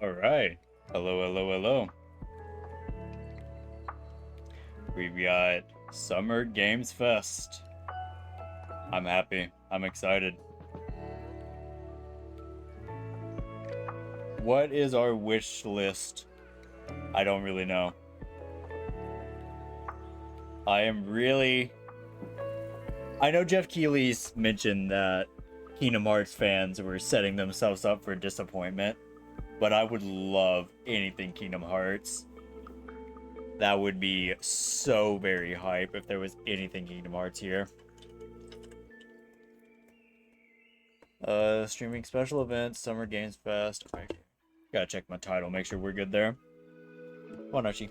Alright. Hello, hello, hello. We've got Summer Games Fest. I'm happy. I'm excited. What is our wish list? I don't really know. I know Jeff Keighley's mentioned that Kingdom Hearts fans were setting themselves up for disappointment, but I would love anything Kingdom Hearts. That would be so very hype if there was anything Kingdom Hearts here. Streaming special events, Summer Games Fest. Okay. Gotta check my title, make sure we're good there. Come on, Archie.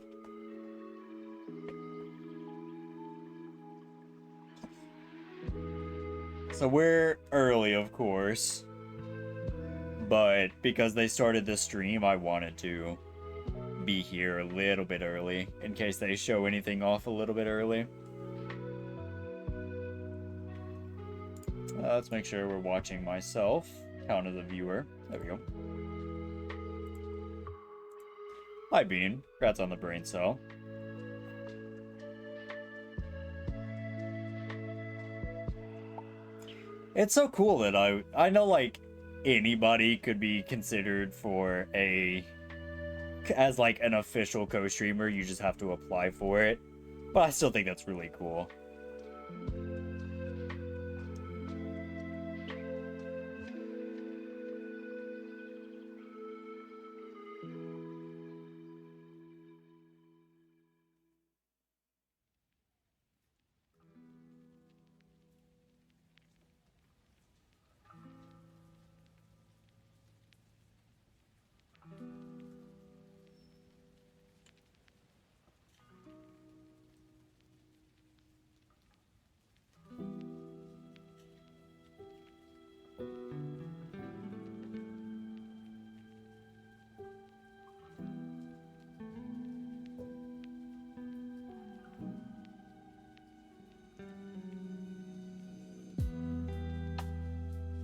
So we're early, of course. But because they started this stream, I wanted to be here a little bit early in case they show anything off a little bit early. Let's make sure we're watching myself. Count as a viewer. There we go. Hi, Bean. Congrats on the brain cell. It's so cool that I know, like, anybody could be considered for as like an official co-streamer. You just have to apply for it, but I still think that's really cool.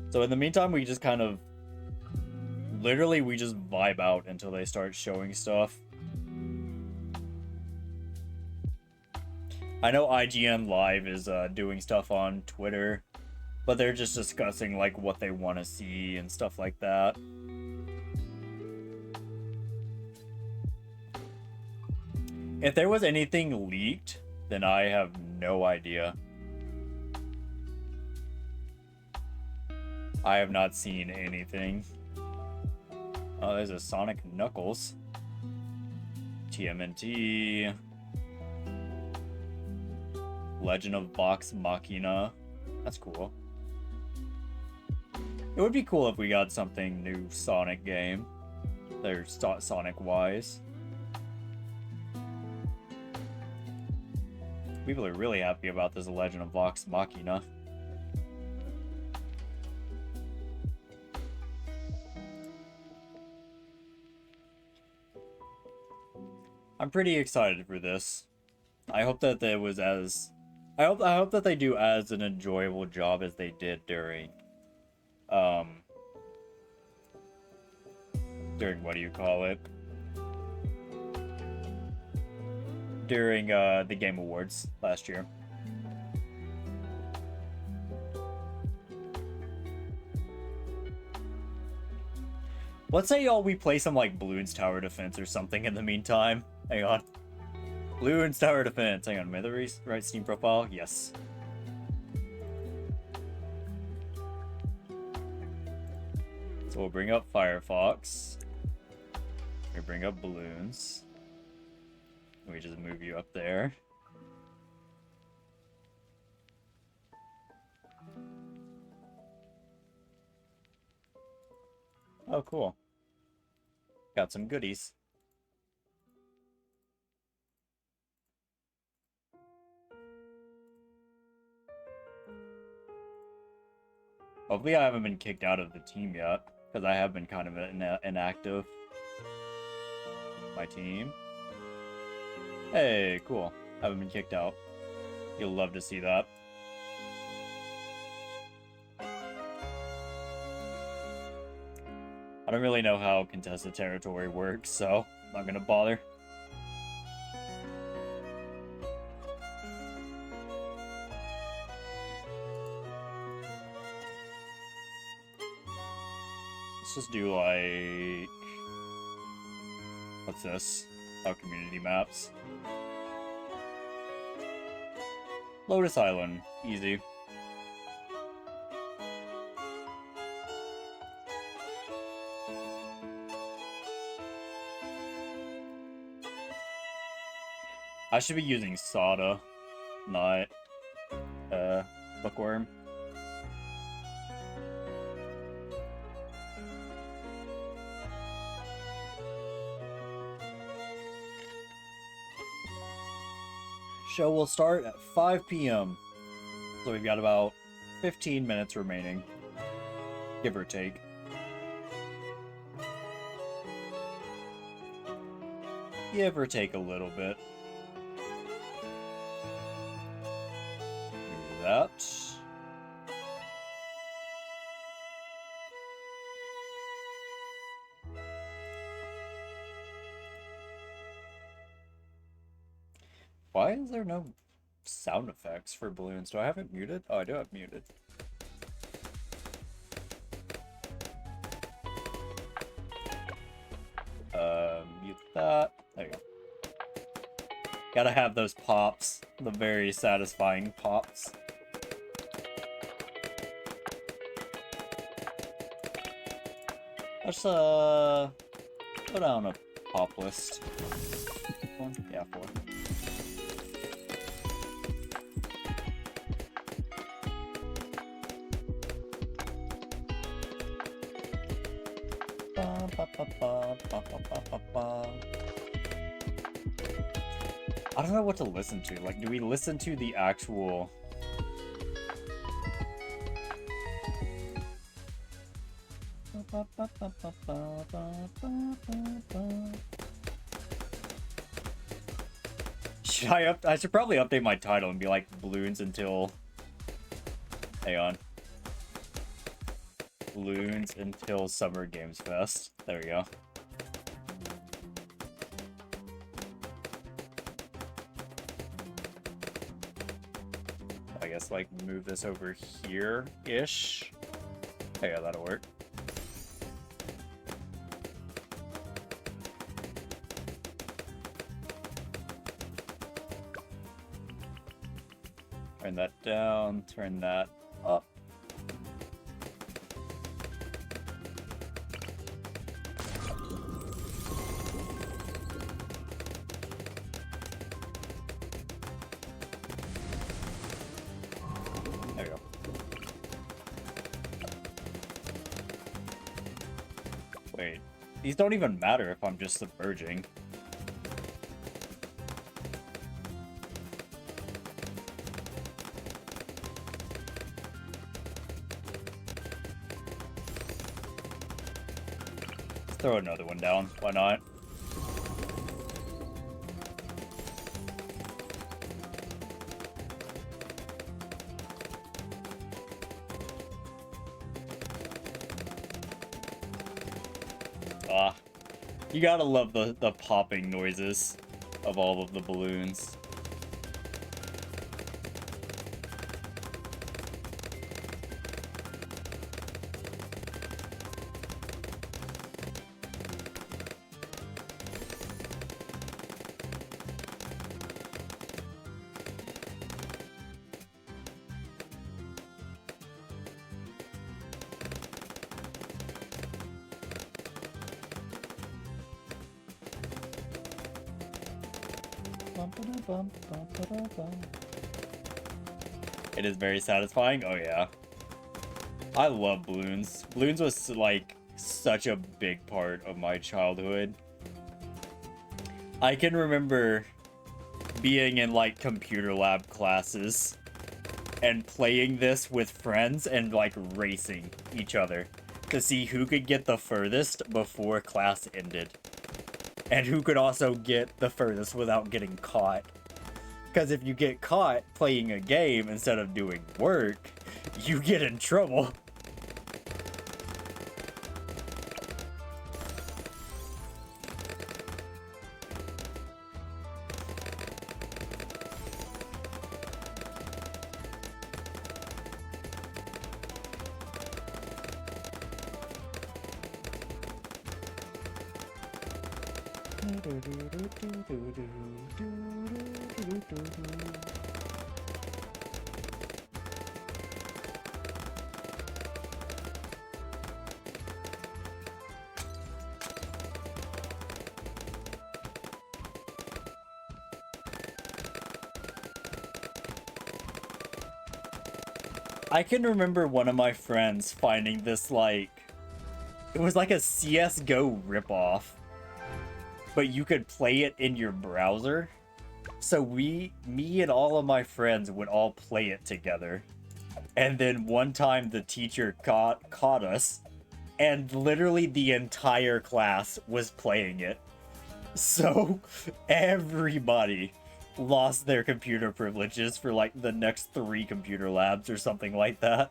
So in the meantime, we just kind of literally we just vibe out until they start showing stuff. I know IGN Live is doing stuff on Twitter, but they're just discussing like what they want to see and stuff like that. If there was anything leaked, then I have no idea. I have not seen anything. Oh, there's a Sonic Knuckles. TMNT. Legend of Vox Machina. That's cool. It would be cool if we got something new Sonic game. They're Sonic-wise. People are really happy about this Legend of Vox Machina. I'm pretty excited for this. I hope that there was as I hope that they do as an enjoyable job as they did during what do you call it? During the Game Awards last year. Let's say we play some like Bloons Tower Defense or something in the meantime. Hang on. Bloons Tower Defense. Hang on, am I the right Steam profile? Yes. So we'll bring up Firefox. We bring up Bloons. We just move you up there. Oh, cool. Got some goodies. Hopefully I haven't been kicked out of the team yet, because I have been kind of inactive. My team. Hey, cool. Haven't been kicked out. You'll love to see that. I don't really know how contested territory works, so I'm not gonna bother. Let's just do like... What's this? Oh, community maps. Lotus Island. Easy. I should be using Sada, not Bookworm. Show will start at 5 p.m. So we've got about 15 minutes remaining, give or take. Give or take a little bit. Do that. Why is there no sound effects for balloons? Do I have it muted? Oh, I do have it muted. Mute that. There you go. Gotta have those pops. The very satisfying pops. Let's, go down a pop list. One? Yeah, 4. I don't know what to listen to. Like, do we listen to the actual... I should probably update my title and be like, balloons until... Hang on. Balloons until Summer Games Fest. There we go. I guess, like, move this over here-ish. Oh, yeah, that'll work. Turn that down, turn that up. There we go. Wait, these don't even matter if I'm just submerging. Throw another one down. Why not? Ah, you gotta love the popping noises of all of the balloons. It is very satisfying. Oh yeah, I love balloons. Balloons was like such a big part of my childhood. I can remember being in like computer lab classes and playing this with friends and like racing each other to see who could get the furthest before class ended. And who could also get the furthest without getting caught. Because if you get caught playing a game instead of doing work, you get in trouble. I can remember one of my friends finding this, like, it was like a CSGO ripoff, but you could play it in your browser. So me and all of my friends would all play it together. And then one time the teacher caught us, and literally the entire class was playing it. So everybody lost their computer privileges for like the next 3 computer labs or something like that.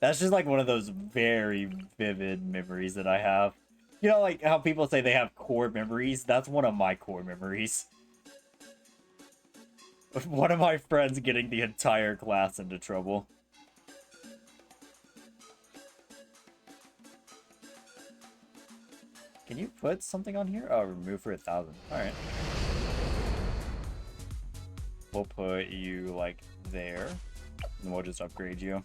That's just like one of those very vivid memories that I have. You know, like how people say they have core memories? That's one of my core memories. One of my friends getting the entire class into trouble. Can you put something on here? Oh, remove for 1,000. Alright. We'll put you, like, there. And we'll just upgrade you.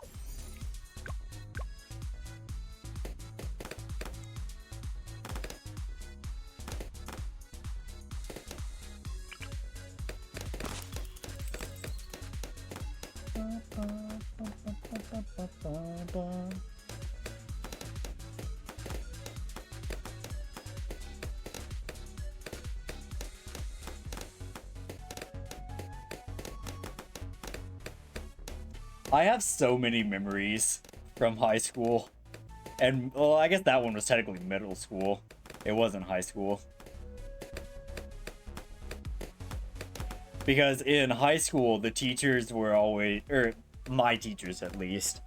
I have so many memories from high school. And, well, I guess that one was technically middle school. It wasn't high school. Because in high school, the teachers were always, or my teachers at least,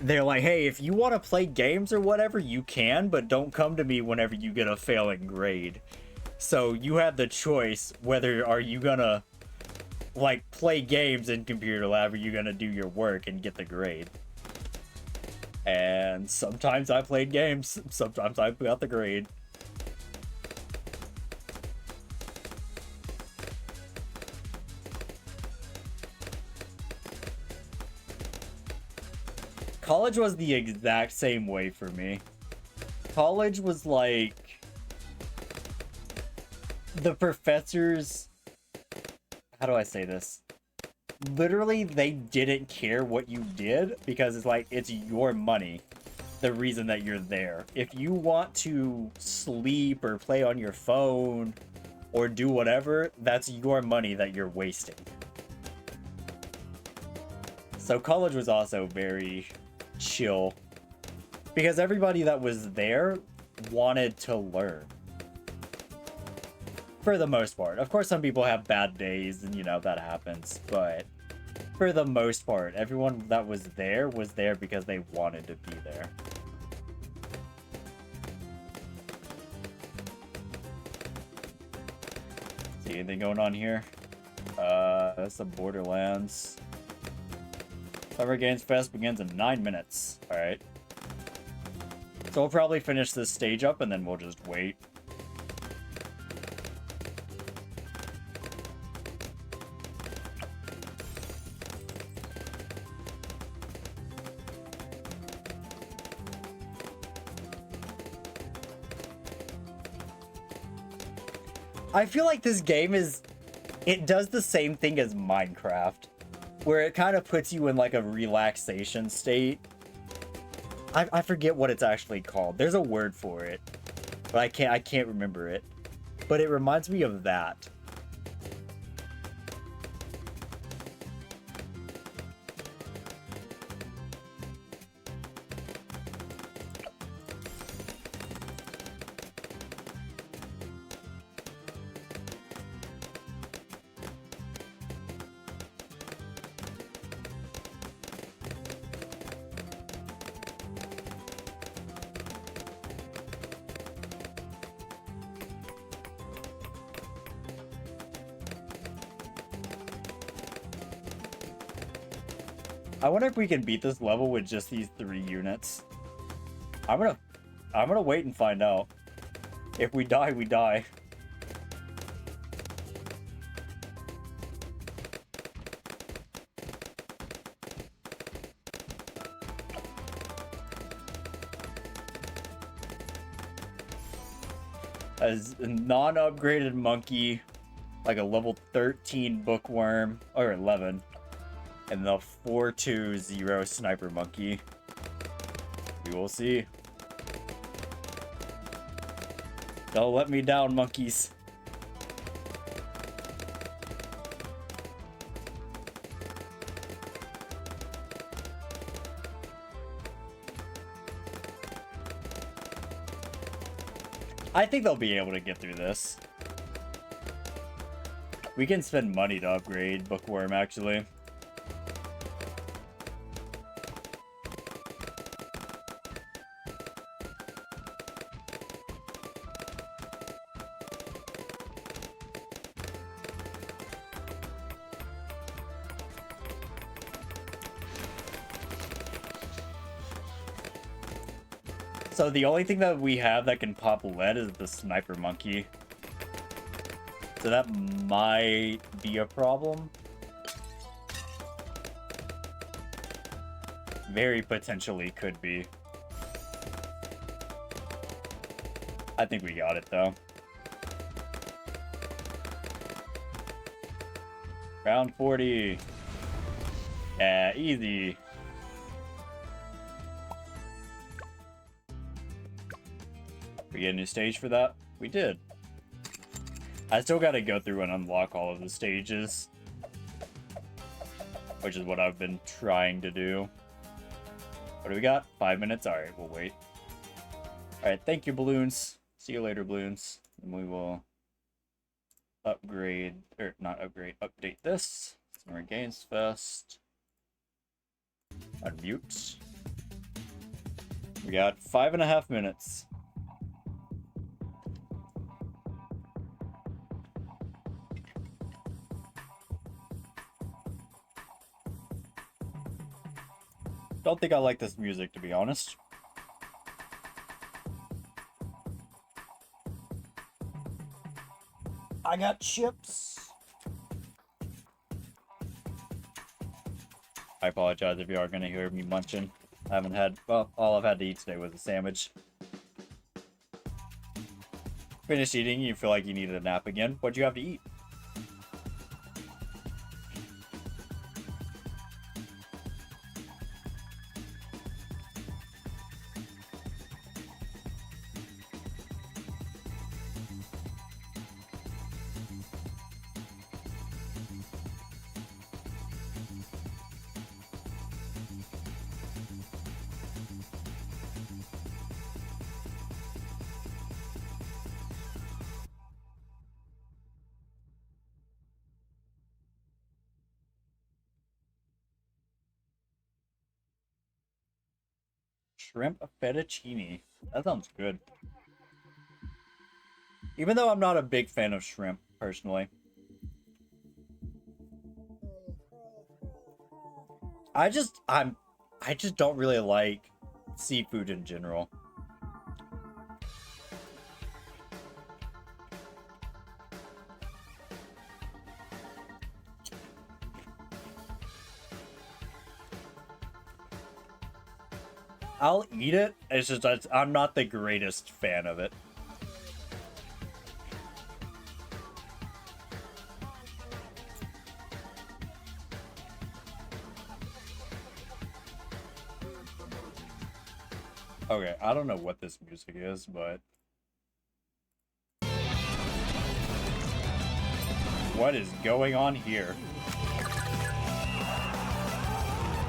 they're like, hey, if you want to play games or whatever, you can, but don't come to me whenever you get a failing grade. So you have the choice whether are you gonna, like, play games in computer lab or you gonna do your work and get the grade. And sometimes I played games, sometimes I got the grade. College was the exact same way for me. College was like, the professors, how do I say this? Literally, they didn't care what you did because it's like, it's your money, the reason that you're there. If you want to sleep or play on your phone or do whatever, that's your money that you're wasting. So college was also very chill because everybody that was there wanted to learn. For the most part. Of course, some people have bad days and, you know, that happens. But for the most part, everyone that was there because they wanted to be there. See anything going on here? That's the Borderlands. Summer Games Fest begins in 9 minutes. Alright. So we'll probably finish this stage up and then we'll just wait. I feel like this game it does the same thing as Minecraft, where it kind of puts you in like a relaxation state. I forget what it's actually called. There's a word for it, but I can't remember it. But it reminds me of that. I wonder if we can beat this level with just these 3 units. I'm gonna wait and find out. If we die, we die. As a non-upgraded monkey, like a level 13 bookworm, or 11, and the 420 sniper monkey. We will see. Don't let me down, monkeys. I think they'll be able to get through this. We can spend money to upgrade Bookworm, actually. So the only thing that we have that can pop lead is the sniper monkey. So that might be a problem. Very potentially could be. I think we got it though. Round 40. Yeah, easy. We get a new stage for that? We did. I still gotta go through and unlock all of the stages. Which is what I've been trying to do. What do we got? 5 minutes? Alright, we'll wait. Alright, thank you, balloons. See you later, balloons. And we will upgrade, or not upgrade, update this. Summer Games Fest. Unmute. We got 5.5 minutes. Don't think I like this music, to be honest. I got chips. I apologize if you are going to hear me munching. I haven't had, well, all I've had to eat today was a sandwich. Finished eating, you feel like you needed a nap again. What'd you have to eat? Shrimp fettuccine. That sounds good. Even though I'm not a big fan of shrimp, personally. I just don't really like seafood in general. I'll eat it. It's just I'm not the greatest fan of it. Okay, I don't know what this music is, but what is going on here?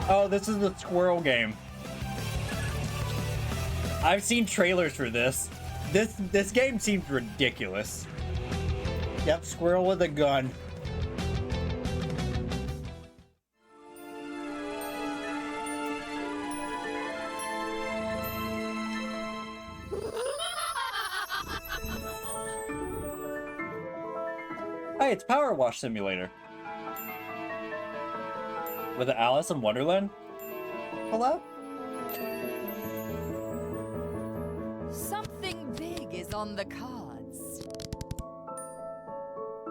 Oh, this is the squirrel game. I've seen trailers for this. This game seems ridiculous. Yep, squirrel with a gun. Hey, it's Power Wash Simulator. With the Alice in Wonderland collab? Something big is on the cards.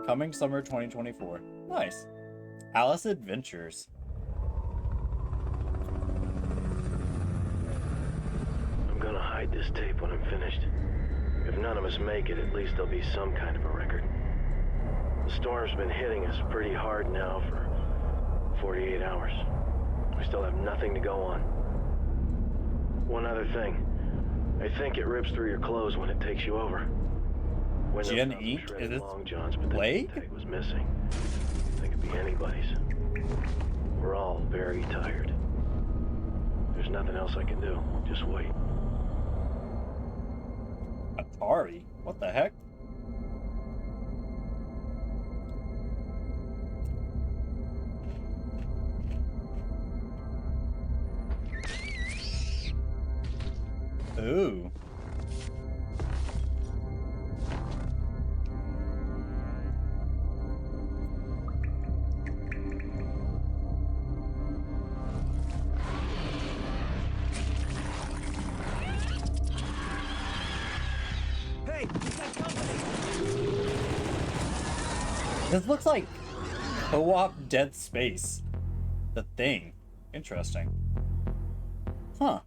Coming summer 2024. Nice. Alice Adventures. I'm gonna hide this tape when I'm finished. If none of us make it, at least there'll be some kind of a record. The storm's been hitting us pretty hard now for 48 hours. We still have nothing to go on. One other thing. I think it rips through your clothes when it takes you over. Gen 8? Is this long johns, but the Plague? tag was missing. It could be anybody's. We're all very tired. There's nothing else I can do. Just wait. Atari? What the heck? Ooh. Hey, we got company. This looks like co-op Dead Space. The Thing. Interesting. Huh.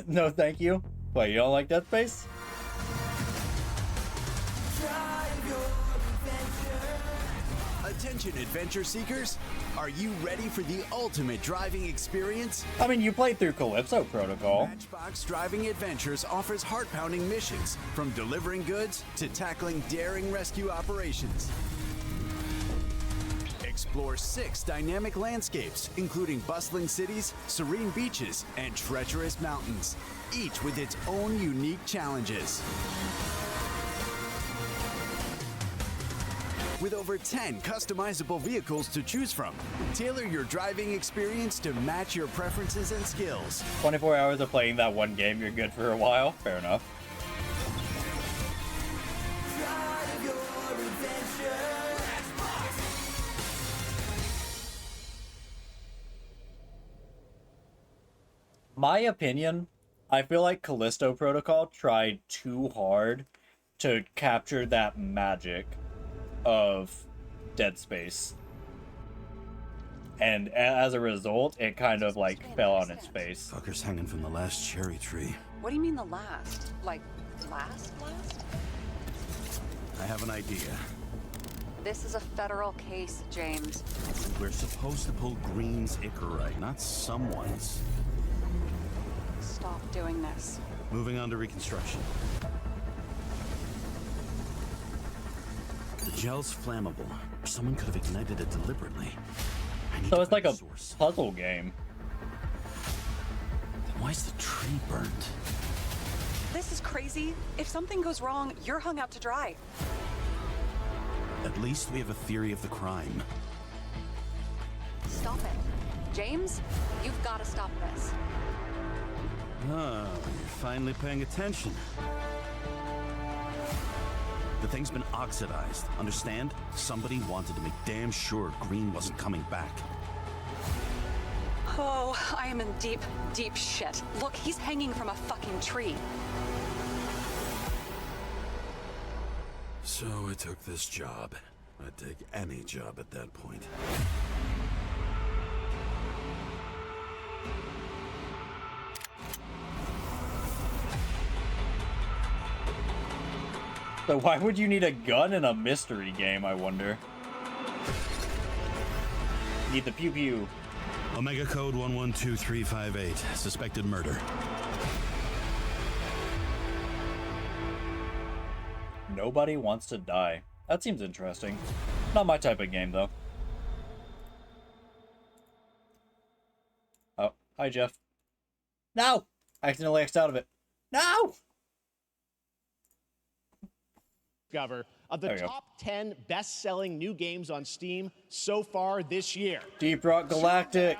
No, thank you. Wait, you don't like Dead Space? Attention, adventure seekers. Are you ready for the ultimate driving experience? I mean, you played through Calypso Protocol. Matchbox Driving Adventures offers heart-pounding missions, from delivering goods to tackling daring rescue operations. Explore 6 dynamic landscapes, including bustling cities, serene beaches, and treacherous mountains, each with its own unique challenges. With over 10 customizable vehicles to choose from, tailor your driving experience to match your preferences and skills. 24 hours of playing that one game, you're good for a while. Fair enough. My opinion, I feel like Callisto Protocol tried too hard to capture that magic of Dead Space. And as a result, it kind of like fell on its face. Fucker's hanging from the last cherry tree. What do you mean the last? Like, last? I have an idea. This is a federal case, James. We're supposed to pull Green's Icarite, not someone's. Stop doing this. Moving on to reconstruction. The gel's flammable. Someone could have ignited it deliberately. So it's like a puzzle game. Then why is the tree burnt? This is crazy. If something goes wrong, you're hung out to dry. At least we have a theory of the crime. Stop it. James, you've got to stop this. Ah, you're finally paying attention. The thing's been oxidized, understand? Somebody wanted to make damn sure Green wasn't coming back. Oh, I am in deep, deep shit. Look, he's hanging from a fucking tree. So I took this job. I'd take any job at that point. So why would you need a gun in a mystery game, I wonder? Need the pew-pew. Omega code 112358. Suspected murder. Nobody wants to die. That seems interesting. Not my type of game, though. Oh, hi, Jeff. No! I accidentally X'd out of it. No! Discover of the top 10 best-selling new games on Steam so far this year. Deep Rock Galactic.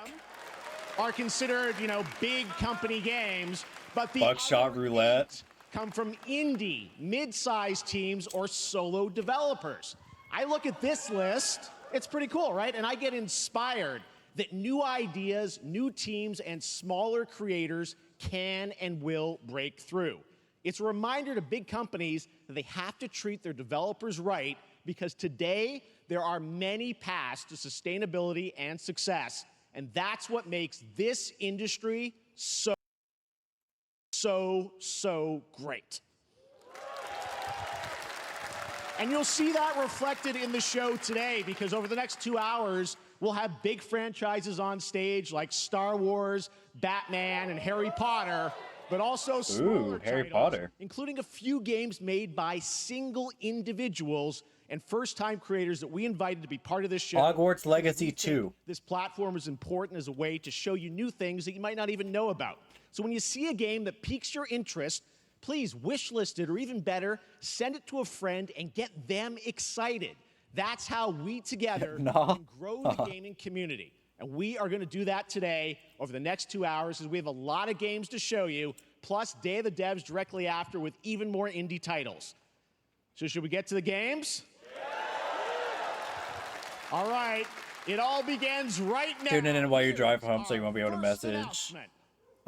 Are considered, you know, big company games, but the Buckshot Roulette come from indie, mid-sized teams or solo developers. I look at this list, it's pretty cool, right? And I get inspired that new ideas, new teams, and smaller creators can and will break through. It's a reminder to big companies that they have to treat their developers right, because today there are many paths to sustainability and success, and that's what makes this industry so great. And you'll see that reflected in the show today, because over the next 2 hours, we'll have big franchises on stage like Star Wars, Batman, and Harry Potter, but also smaller Harry titles, Potter, including a few games made by single individuals and first-time creators that we invited to be part of this show. Hogwarts Legacy 2. This platform is important as a way to show you new things that you might not even know about. So when you see a game that piques your interest, please wishlist it, or even better, send it to a friend and get them excited. That's how we together can grow the gaming community. And we are going to do that today over the next 2 hours, as we have a lot of games to show you, plus Day of the Devs directly after with even more indie titles. So should we get to the games? All right, it all begins right now. Tuning in while you drive home so you won't be able to message.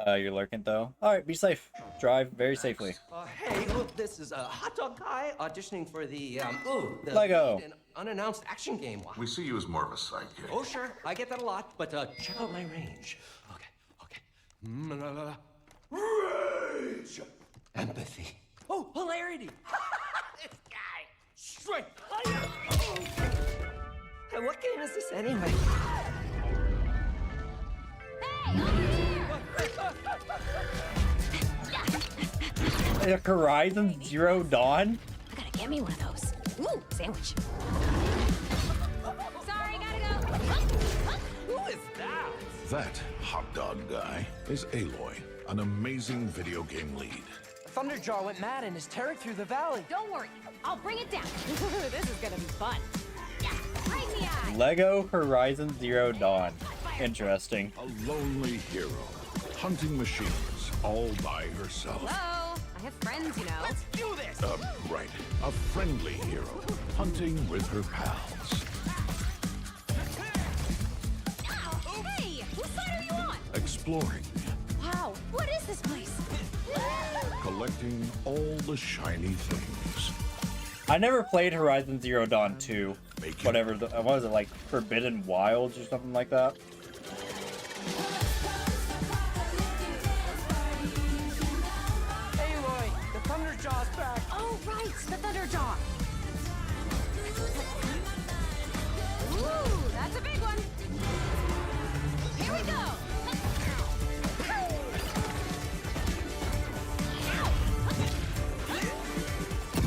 You're lurking though. All right, be safe. Drive very safely. Hey, look, this is a hot dog guy auditioning for the Lego. lead in unannounced action game. We see you as more of a sidekick. Oh, sure, I get that a lot, but check out my range. Okay. Rage! Empathy. Oh, hilarity! This guy! Straight! Hey, what game is this anyway? Horizon Zero Dawn? I gotta get me one of those. Ooh, sandwich. Sorry, gotta go. Who is that? That hot dog guy is Aloy, an amazing video game lead. Thunderjaw went mad and is tearing through the valley. Don't worry, I'll bring it down. This is gonna be fun. Yeah, right in the eye. Lego Horizon Zero Dawn. Interesting. A lonely hero, hunting machines all by herself. Hello, I have friends, you know. Let's do this! Right. A friendly hero, hunting with her pals. Hey, whose side are you on? Exploring, Wow, what is this place? collecting all the shiny things. I never played Horizon Zero Dawn 2. Make Whatever, what was it, like Forbidden Wilds or something like that? Aloy, the Thunderjaw's back. Oh, right, the Thunderjaw. Ooh, that's a big one. Here we go.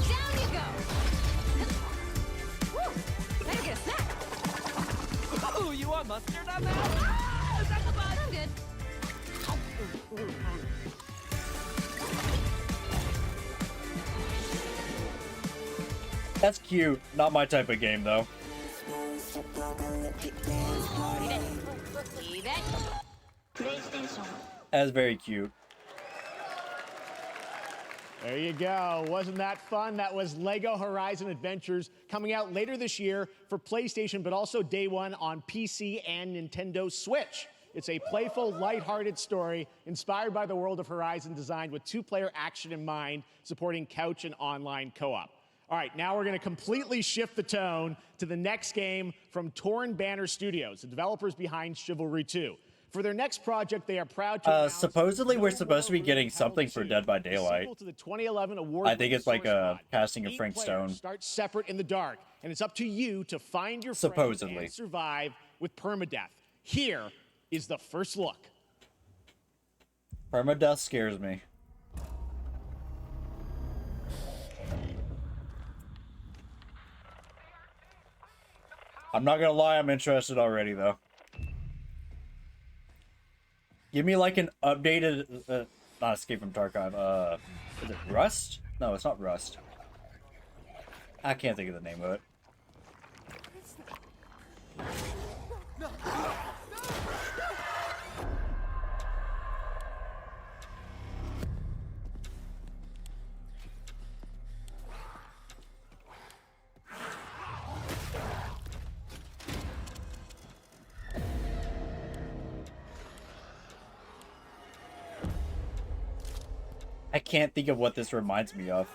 Down you go. Woo, better get a snack. Ooh, you want mustard on that? Ah, is that the bug? I'm good. That's cute. Not my type of game, though. Leave it. That's very cute. There you go. Wasn't that fun? That was Lego Horizon Adventures, coming out later this year for PlayStation, but also day one on PC and Nintendo Switch. It's a playful, lighthearted story inspired by the world of Horizon, designed with two-player action in mind, supporting couch and online co-op. All right, now we're going to completely shift the tone to the next game from Torn Banner Studios, the developers behind Chivalry 2. For their next project, they are proud to announce supposedly we're supposed to be getting something for Dead by Daylight. To the 2011 award I think it's like a casting of Frank Stone. Start separate in the dark, and it's up to you to find your Supposedly. friends and survive with permadeath. Here is the first look. Permadeath scares me. I'm not gonna lie, I'm interested already, though. Give me like an updated, not Escape from Tarkov, is it Rust? No, it's not Rust. I can't think of the name of it. I can't think of what this reminds me of.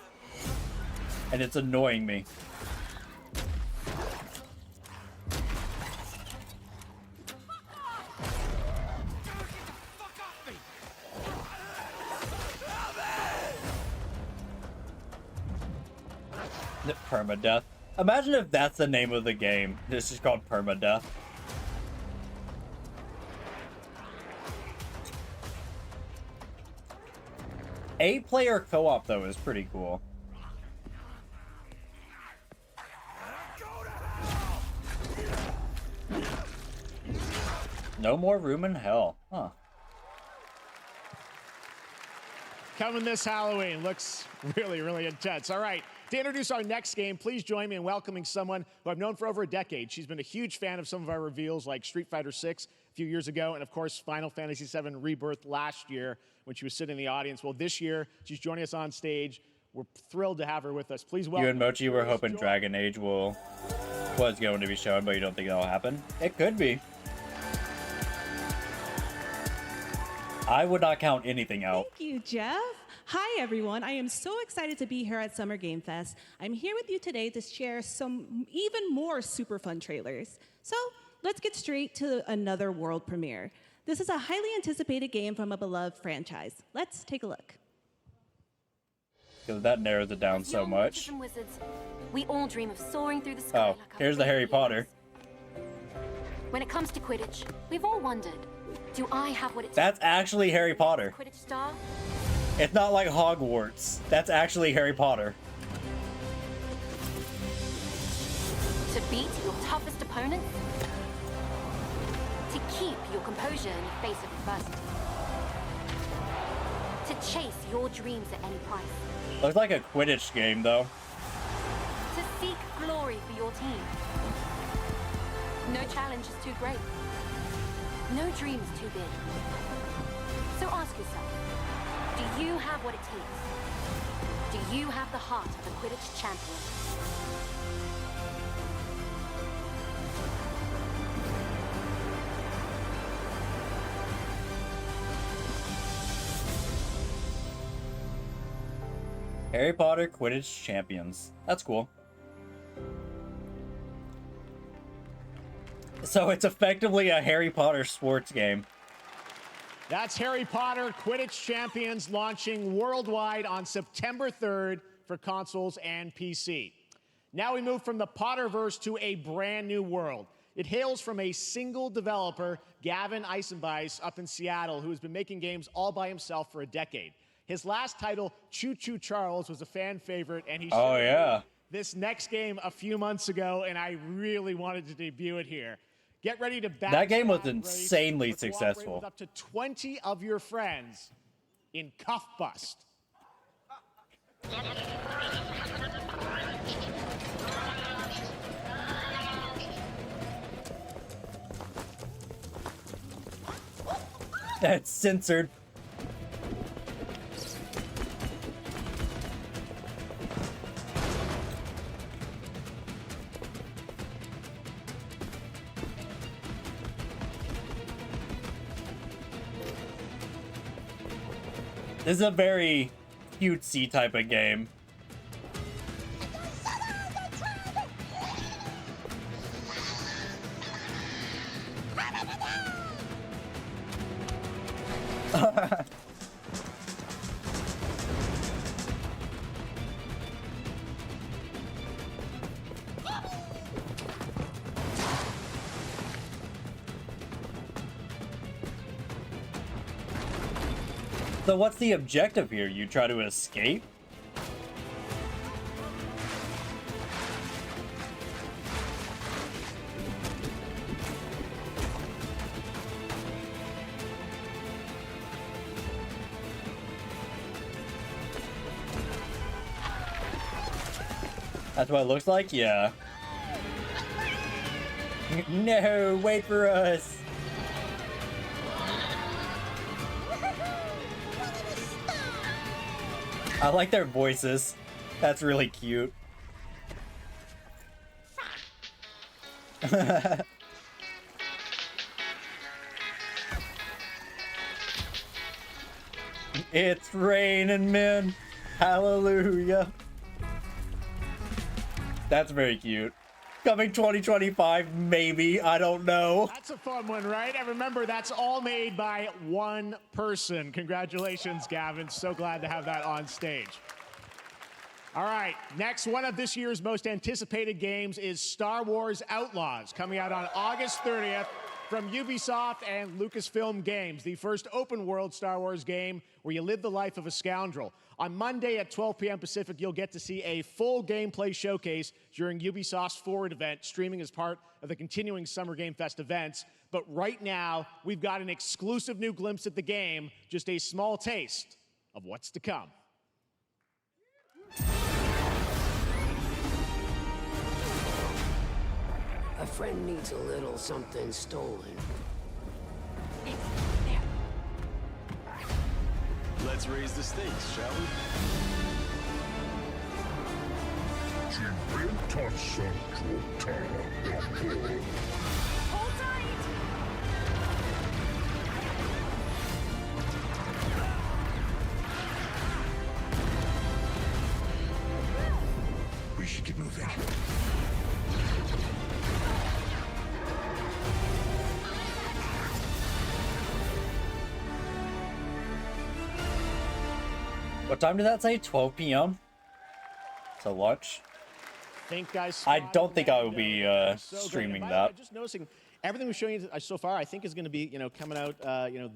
And it's annoying me. Permadeath. Imagine if that's the name of the game. This is called Permadeath. Eight-player co-op, though, is pretty cool. No more room in hell. Huh. Coming this Halloween. Looks really, really intense. All right. To introduce our next game, please join me in welcoming someone who I've known for over a decade. She's been a huge fan of some of our reveals like Street Fighter VI a few years ago, and of course, Final Fantasy VII Rebirth last year when she was sitting in the audience. Well, this year, she's joining us on stage. We're thrilled to have her with us. Please welcome. You and Mochi were hoping Dragon Age was going to be shown, but you don't think that'll happen? It could be. I would not count anything out. Thank you, Jeff. Hi, everyone. I am so excited to be here at Summer Game Fest. I'm here with you today to share some even more super fun trailers. So let's get straight to another world premiere. This is a highly anticipated game from a beloved franchise. Let's take a look. That narrows it down so much. Wizards, we all dream of soaring through the sky. Oh, like here's the Harry Potter. When it comes to Quidditch, we've all wondered, do I have what it takes? That's actually Harry Potter. Quidditch star? It's not like Hogwarts. That's actually Harry Potter. To beat your toughest opponent? To keep your composure in the face of adversity? To chase your dreams at any price? Looks like a Quidditch game, though. To seek glory for your team? No challenge is too great. No dream is too big. So ask yourself, do you have what it takes? Do you have the heart of a Quidditch champion? Harry Potter Quidditch Champions. That's cool. So it's effectively a Harry Potter sports game. That's Harry Potter Quidditch Champions launching worldwide on September 3rd for consoles and PC. Now we move from the Potterverse to a brand new world. It hails from a single developer, Gavin Eisenbeis, up in Seattle, who has been making games all by himself for a decade. His last title, Choo Choo Charles, was a fan favorite, and he showed this next game a few months ago, and I really wanted to debut it here. Get ready to back that game was insanely successful. With up to 20 of your friends in Cuff Bust. That's censored. This is a very cutesy type of game. So what's the objective here? You try to escape? That's what it looks like? Yeah. No, wait for us. I like their voices. That's really cute. It's raining men. Hallelujah. That's very cute. Coming 2025, maybe. I don't know. That's a fun one, right? And remember, that's all made by one person. Congratulations, Gavin. So glad to have that on stage. All right, next, one of this year's most anticipated games is Star Wars Outlaws, coming out on August 30th from Ubisoft and Lucasfilm Games, the first open-world Star Wars game where you live the life of a scoundrel. On Monday at 12 p.m. Pacific, you'll get to see a full gameplay showcase during Ubisoft's Forward event, streaming as part of the continuing Summer Game Fest events. But right now, we've got an exclusive new glimpse at the game, just a small taste of what's to come. A friend needs a little something stolen. Let's raise the stakes, shall we? Hold tight! We should get moving. What time did that say? 12 p.m. to watch? Think guys. I don't think I will be streaming that. Just noticing everything we're showing you so far, I think is going to be coming out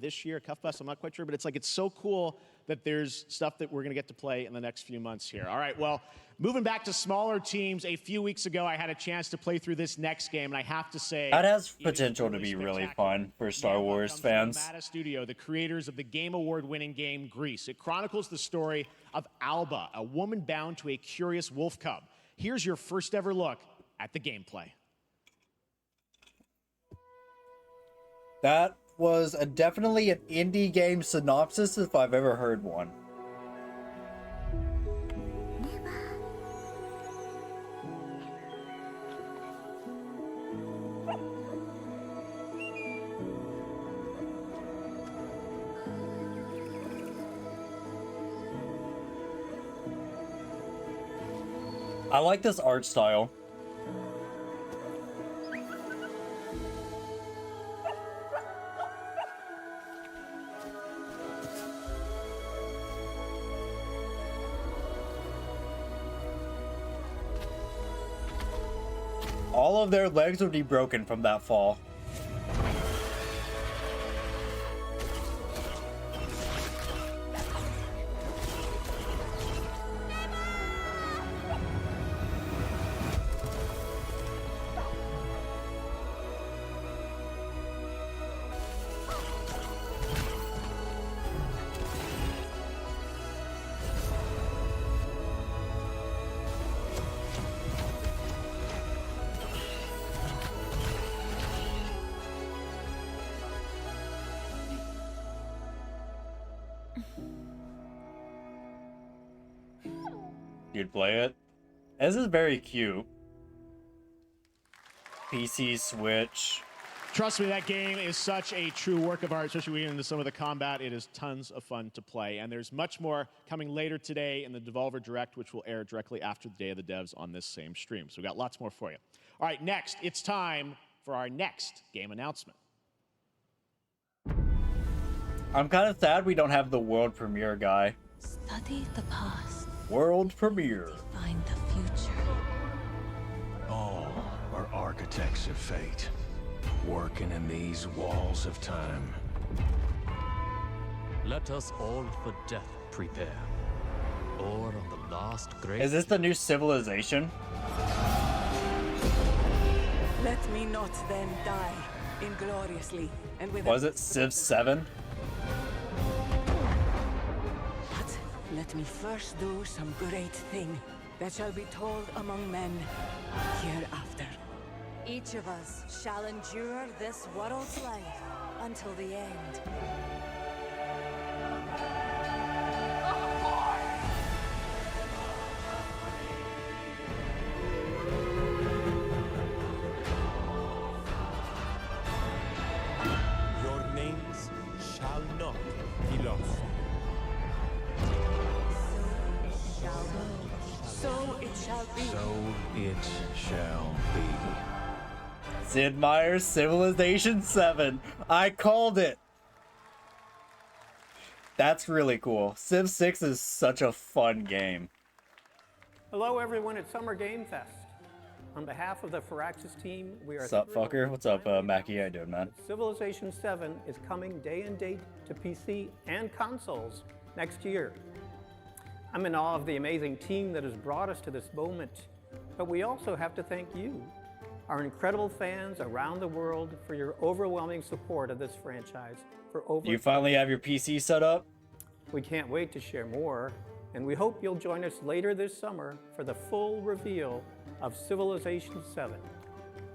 this year. Cuff Bus, I'm not quite sure, but it's so cool that there's stuff that we're going to get to play in the next few months here. All right, well, moving back to smaller teams, a few weeks ago I had a chance to play through this next game, and I have to say that has potential to be really fun for Star Wars fans. Mata Studio, the creators of the Game Award-winning game Grease. It chronicles the story of Alba, a woman bound to a curious wolf cub. Here's your first ever look at the gameplay. That was definitely an indie game synopsis if I've ever heard one. I like this art style. All of their legs would be broken from that fall. You'd play it? This is very cute. PC, Switch. Trust me, that game is such a true work of art, especially when you get into some of the combat. It is tons of fun to play. And there's much more coming later today in the Devolver Direct, which will air directly after the Day of the Devs on this same stream. So we've got lots more for you. All right, next, it's time for our next game announcement. I'm kind of sad we don't have the world premiere guy. Study the past. World premiere. Find the future. All are architects of fate, working in these walls of time. Let us all for death prepare. Or on the last great... Is this the new Civilization? Let me not then die ingloriously and with... Was it Civ 7? But let me first do some great thing that shall be told among men hereafter. Each of us shall endure this world's life until the end. Your names shall not be lost. shall be. So it shall be. Sid Meier's Civilization 7. I called it. That's really cool. Civ 6 is such a fun game. Hello, everyone at Summer Game Fest. On behalf of the Firaxis team, we are. What's up, fucker? What's up, Mackie? How you doing, man? Civilization 7 is coming day and date to PC and consoles next year. I'm in awe of the amazing team that has brought us to this moment, but we also have to thank you, our incredible fans around the world, for your overwhelming support of this franchise for over. Do you finally have your PC set up? We can't wait to share more, and we hope you'll join us later this summer for the full reveal of Civilization 7.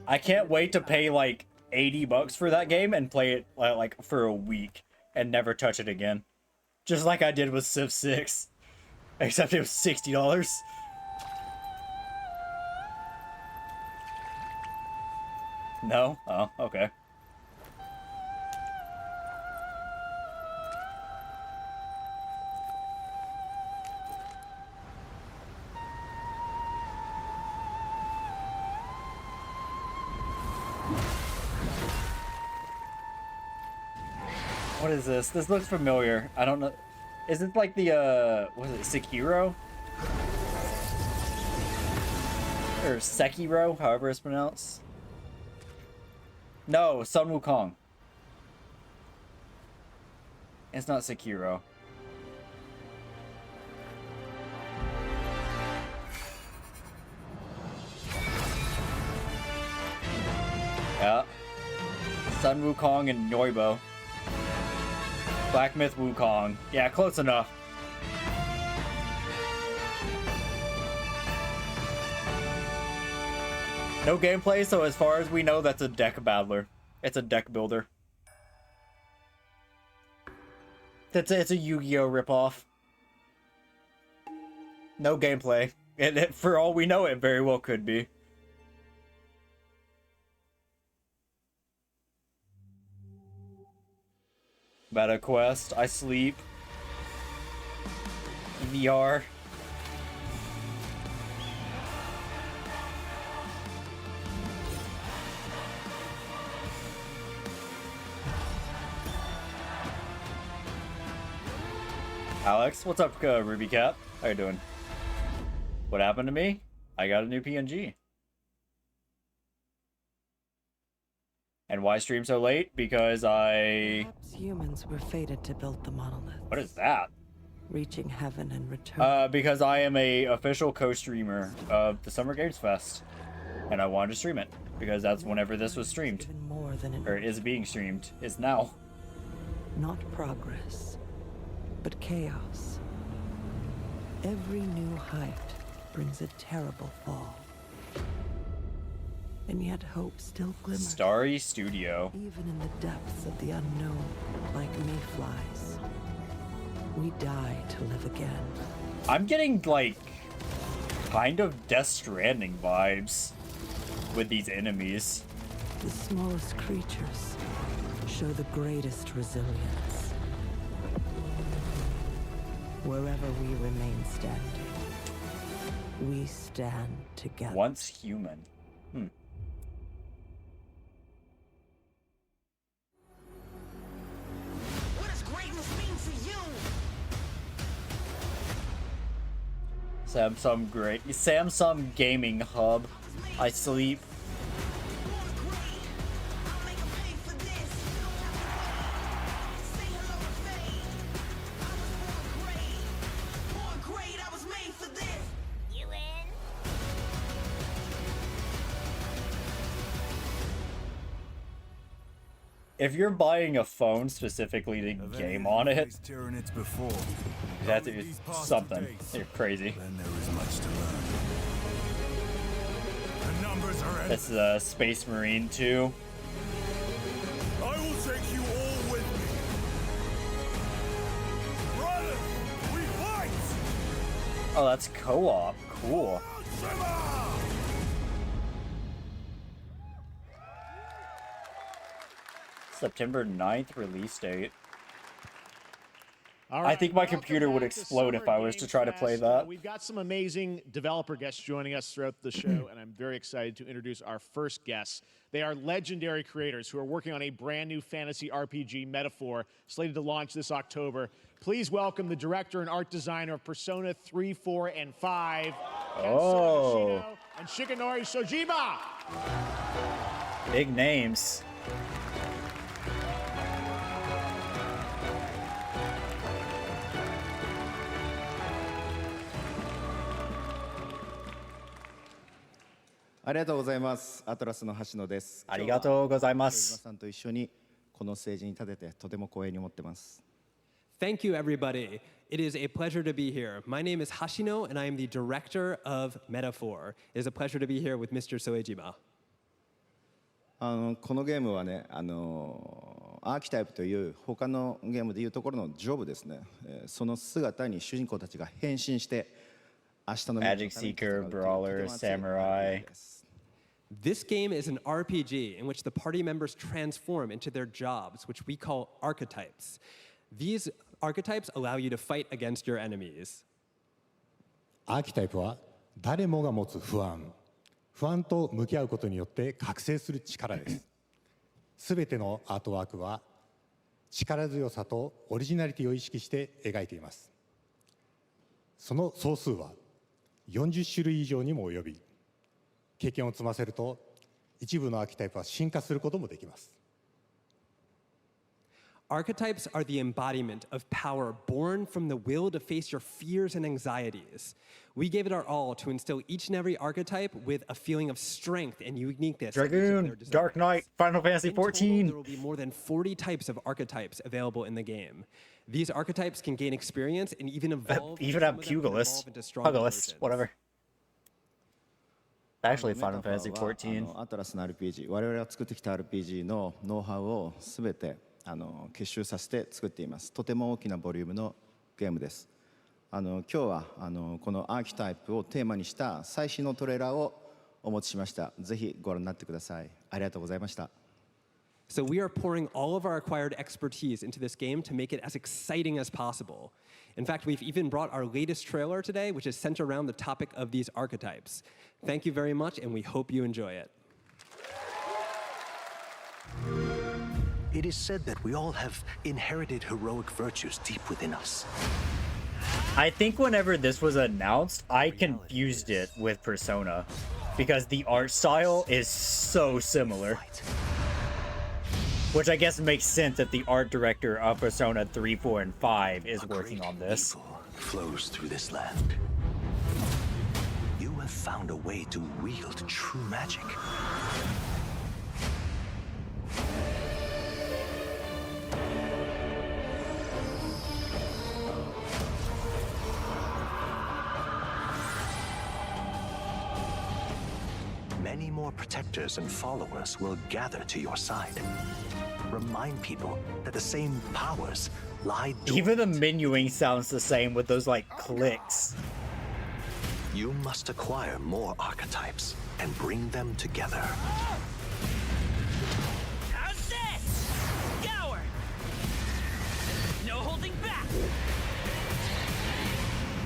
I can't wait to pay like $80 for that game and play it like for a week and never touch it again. Just like I did with Civ 6. Except it was $60. No? Oh, okay. What is this? This looks familiar. I don't know. Is it like the, what is it, Sekiro? Or Sekiro, however it's pronounced. No, Sun Wukong. It's not Sekiro. Yeah. Sun Wukong and Noibo. Black Myth Wukong. Yeah, close enough. No gameplay, so as far as we know, that's a deck battler. It's a deck builder. It's a Yu-Gi-Oh ripoff. No gameplay. And for all we know, it very well could be. Meta quest. I sleep. VR. Alex, what's up, Ruby Cat? How you doing? What happened to me? I got a new PNG. And why stream so late? Because Perhaps humans were fated to build the monolith. What is that? Reaching heaven and return. Because I am a official co-streamer of the Summer Games Fest. And I wanted to stream it. Because that's whenever this was streamed. More than or is being streamed. Is now. Not progress, but chaos. Every new height brings a terrible fall. And yet hope still glimmers. Starry Studio. Even in the depths of the unknown, like mayflies, we die to live again. I'm getting, like, kind of Death Stranding vibes with these enemies. The smallest creatures show the greatest resilience. Wherever we remain standing, we stand together. Once human. What does greatness mean for you? Samsung Gaming Hub. I sleep. If you're buying a phone specifically to game on it, that's something. You're crazy. It's the Space Marine 2. I will take you all with me. Brothers, we fight! Oh, that's co-op. Cool. September 9th release date. All I right, think my welcome computer would back to explode if Summer I was to Game try to play Fest. that. We've got some amazing developer guests joining us throughout the show, and I'm very excited to introduce our first guests. They are legendary creators who are working on a brand new fantasy RPG, Metaphor, slated to launch this October. Please welcome the director and art designer of Persona 3, 4, and 5, Oh. Kensuke and Shikanori Shojima. Big names.ありがとうございます。アトラスの橋野です。ありがとうございます。小島さんと一緒にこのステージに立ててとても光栄に思ってます。Thank you, everybody. It is a pleasure to be here. My name is Hashino, and I am the director of Metaphor. It is a pleasure to be here with Mr. Soejima. このゲームはね、アーキタイプという他のゲームでいうところのジョブですね。その姿に主人公たちが変身して明日の Magic Seeker, Brawler, Samurai. This game is an RPG in which the party members transform into their jobs, which we call archetypes. These archetypes allow you to fight against your enemies. アーキタイプは誰もが持つ不安と向き合うことによって覚醒する力です。すべてのアートワークは力強さとオリジナリティを意識して描いています。その総数は40種類以上にも及び、経験を積ませると一部のアーキタイプは進化することもできます。Archetypes are the embodiment of power born from the will to face your fears and anxieties. We gave it our all to instill each and every archetype with a feeling of strength and uniqueness. Dragoon, Dark Knight, Final Fantasy XIV. There will be more than 40 types of archetypes available in the game. These archetypes can gain experience and even evolve. Even have Pugilist, whatever. Actually, Final Fantasy XIV. アトラスの RPG、我々が作ってきた RPG のノウハウをすべて結集させて作っています。とても大きなボリュームのゲームです。今日はこのアーキタイプをテーマにした最新のトレーラーをお持ちしました。ぜひご覧になってください。ありがとうございました。So we are pouring all of our acquired expertise into this game to make it as exciting as possible. In fact, we've even brought our latest trailer today, which is centered around the topic of these archetypes. Thank you very much, and we hope you enjoy it. It is said that we all have inherited heroic virtues deep within us. I think whenever this was announced, I confused it with Persona because the art style is so similar. Which I guess makes sense that the art director of Persona 3, 4, and 5 is working on this. Flows through this land. You have found a way to wield true magic. Many more protectors and followers will gather to your side. Remind people that the same powers lie dormant. Even the menuing sounds the same with those like clicks. You must acquire more archetypes and bring them together. How's this? Gower! No holding back!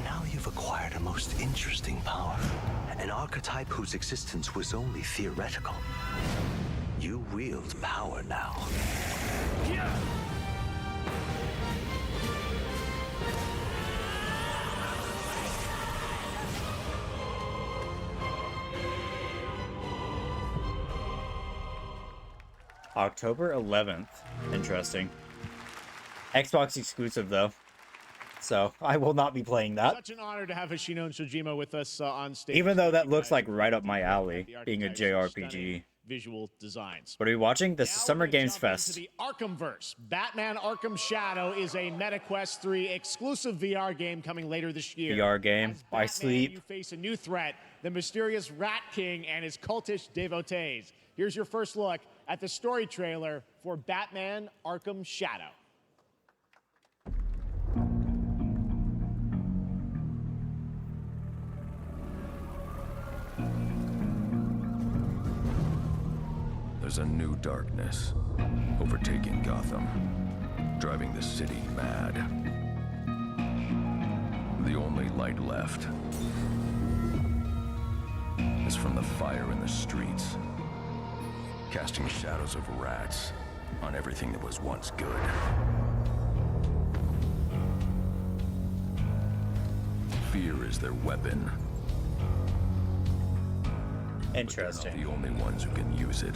Now you've acquired a most interesting power. An archetype whose existence was only theoretical. You wield power now. October 11th. Interesting. Xbox exclusive though. So I will not be playing that. Such an honor to have Hoshino and Shojima with us on stage. Even though that looks like right up my alley, being a JRPG. Visual designs. What are we watching? This is Summer Games Fest. The Arkhamverse. Batman Arkham Shadow is a MetaQuest 3 exclusive VR game coming later this year. VR game. I sleep. You face a new threat, the mysterious Rat King and his cultish devotees. Here's your first look at the story trailer for Batman Arkham Shadow. There's a new darkness overtaking Gotham, driving the city mad. The only light left is from the fire in the streets, casting shadows of rats on everything that was once good. Fear is their weapon. Interesting. But they're not the only ones who can use it.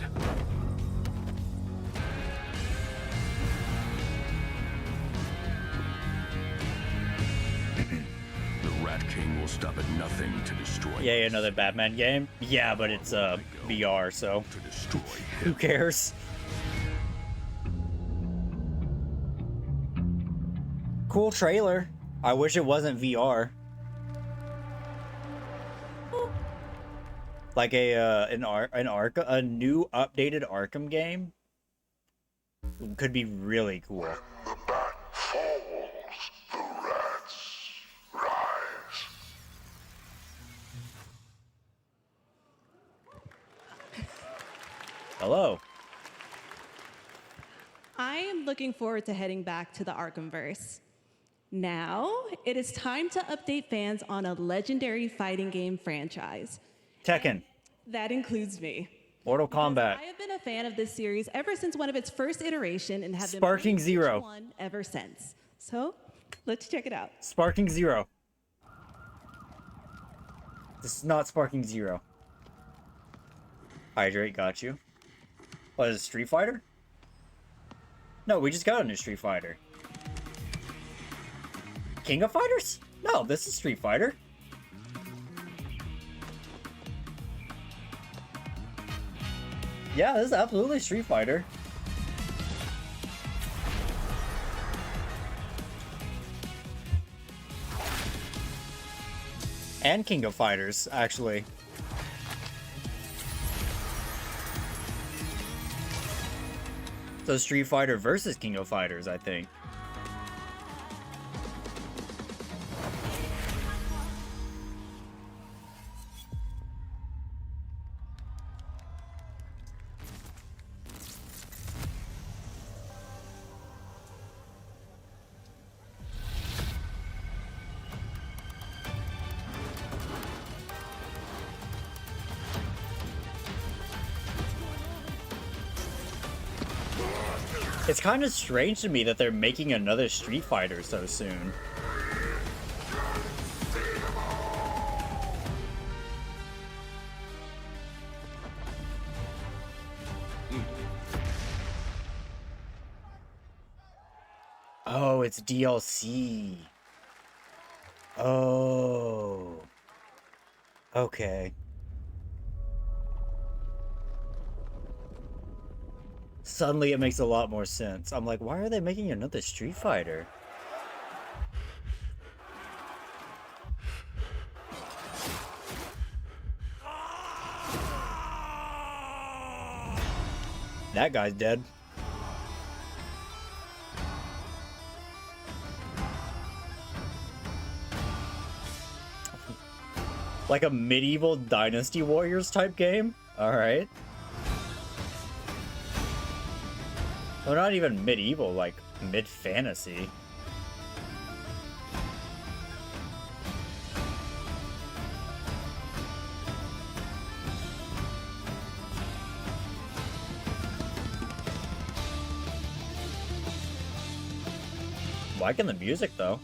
The Rat King will stop at nothing to destroy. Yay, another Batman game? Yeah, but it's VR, so to destroy who cares? Cool trailer. I wish it wasn't VR. Like a new updated Arkham game could be really cool. The bat falls, the rats rise. Hello. I am looking forward to heading back to the Arkhamverse. Now, it is time to update fans on a legendary fighting game franchise. Tekken. That includes me. Mortal Kombat. I have been a fan of this series ever since one of its first iteration and have been Sparking playing Zero. each one ever since. So, let's check it out. Sparking Zero. This is not Sparking Zero. Hydrate, got you. What is it, Street Fighter? No, we just got a new Street Fighter. King of Fighters? No, this is Street Fighter. Yeah, this is absolutely Street Fighter. And King of Fighters, actually. So Street Fighter versus King of Fighters, I think. It's kind of strange to me that they're making another Street Fighter so soon. Oh, it's DLC. Oh. Okay. Suddenly it makes a lot more sense. I'm like, why are they making another Street Fighter? That guy's dead. Like a medieval Dynasty Warriors type game? Alright. Well, not even medieval, like mid-fantasy. Liking the music, though.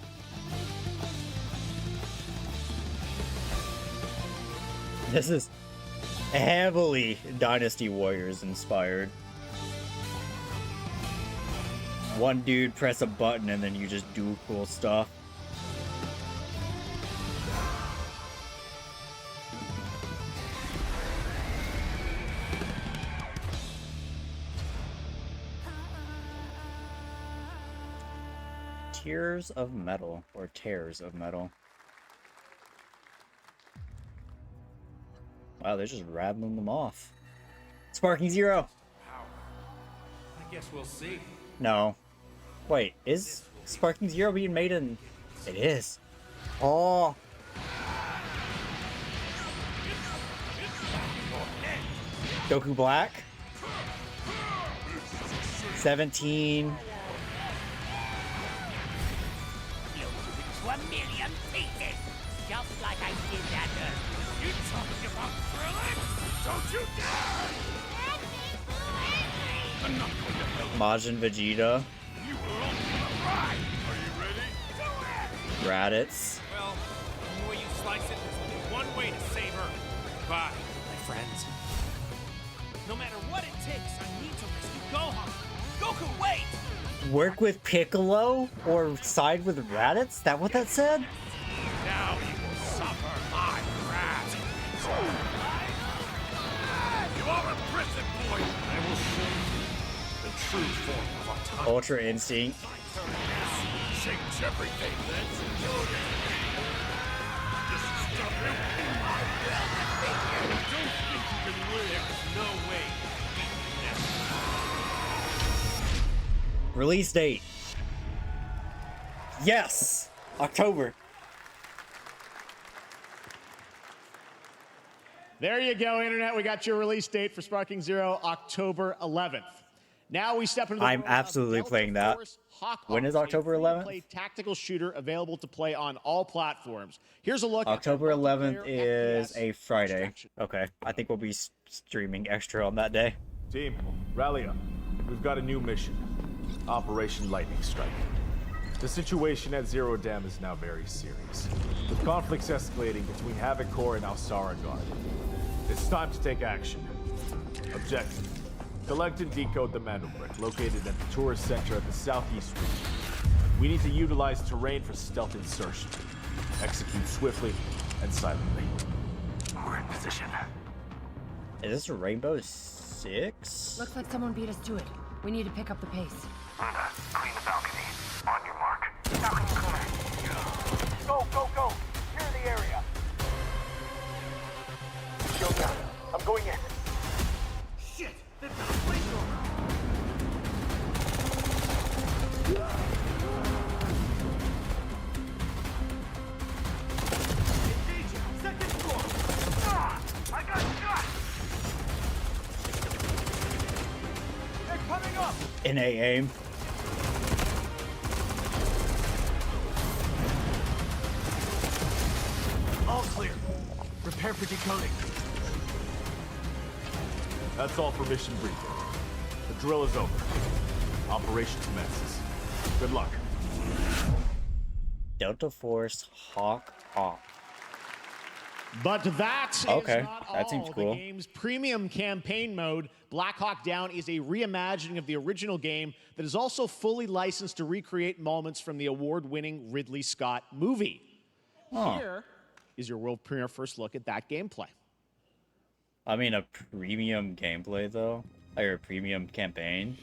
This is heavily Dynasty Warriors inspired. One dude press a button and then you just do cool stuff. Tears of Metal, or Tears of Metal. Wow, they're just rattling them off. Sparking Zero! I guess we'll see. No. Wait, is Sparking Zero being made in... It is. Oh! Goku Black? 17... To 1,000,000 feet. I did that to you talking about grilling? Don't you dare! I'm not going to help. Majin Vegeta. You were along for the ride. Are you ready? Do it! Raditz. Well, the way you slice it, there's only one way to save Earth. Goodbye, my friends. No matter what it takes, I need to rescue Gohan. Goku, wait! Work with Piccolo or side with Raditz? Is that what that said? Now you will suffer my wrath. You are a prison boy. I will show you the true form of autonomy. Ultra Instinct. Change everything. Let's do this. This is stubborn. I will defeat you. Don't think you can win. There's no way. Release date. Yes! October. There you go, Internet. We got your release date for Sparking Zero, October 11th. Now we step into the I'm world absolutely of Delta playing that. Force Hawk When is Ops, October a 11th? free-to-play tactical shooter available to play on all platforms. Here's a look October at the 11th multiplayer is FPS a Friday. Okay, I think we'll be streaming extra on that day. Team, rally up. We've got a new mission. Operation Lightning Strike. The situation at Zero Dam is now very serious, with conflicts escalating between Havoc Corps and Alsara Guard. It's time to take action. Objective: collect and decode the Mandel Brick located at the tourist center at the southeast region. We need to utilize terrain for stealth insertion. Execute swiftly and silently. We're in position. Is this a Rainbow Six? Looks like someone beat us to it. We need to pick up the pace. Luna, clean the balcony. On your mark. Balcony clear. Go, go, go! Clear the area. Shield down. I'm going in. Shit! They've got a flamethrower. Engaging! Second floor! Ah! I got shot! They're coming up! NA aim. All clear. Prepare for decoding. That's all for mission briefing. The drill is over. Operation commences. Good luck. Delta Force Hawk Off. But that is Okay, not all. that seems cool. The game's premium campaign mode, Black Hawk Down, is a reimagining of the original game that is also fully licensed to recreate moments from the award-winning Ridley Scott movie. Huh. Here is your world premiere first look at that gameplay. I mean, a premium gameplay, though? Or a premium campaign?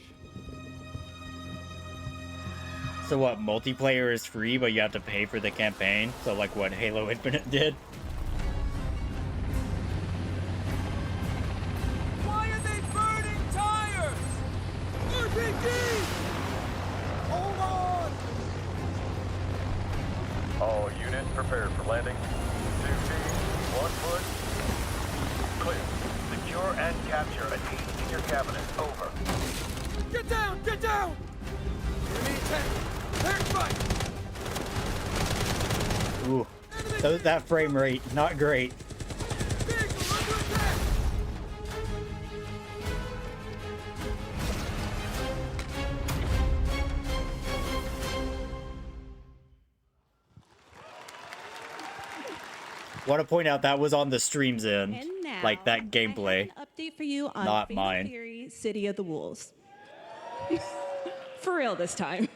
So what, multiplayer is free, but you have to pay for the campaign? So like what Halo Infinite did? Why are they burning tires? RPG! Hold on! All units prepared for landing. 2 teams, 1 foot. Clear. Secure and capture a team in your cabinet. Over. Get down! Get down! Enemy tank! Tank fight! Ooh, that frame rate, not great. Want to point out that was on the stream's end, And now, like that gameplay. Update for you on Not Fatal mine. Fury City of the Wolves. For real this time.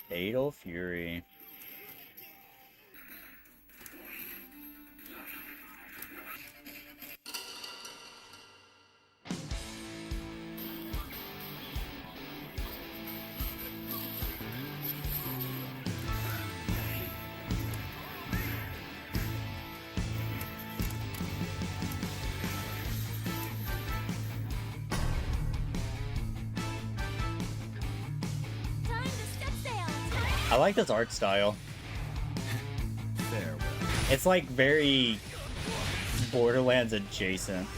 Fatal Fury. I like this art style. It's like very Borderlands adjacent.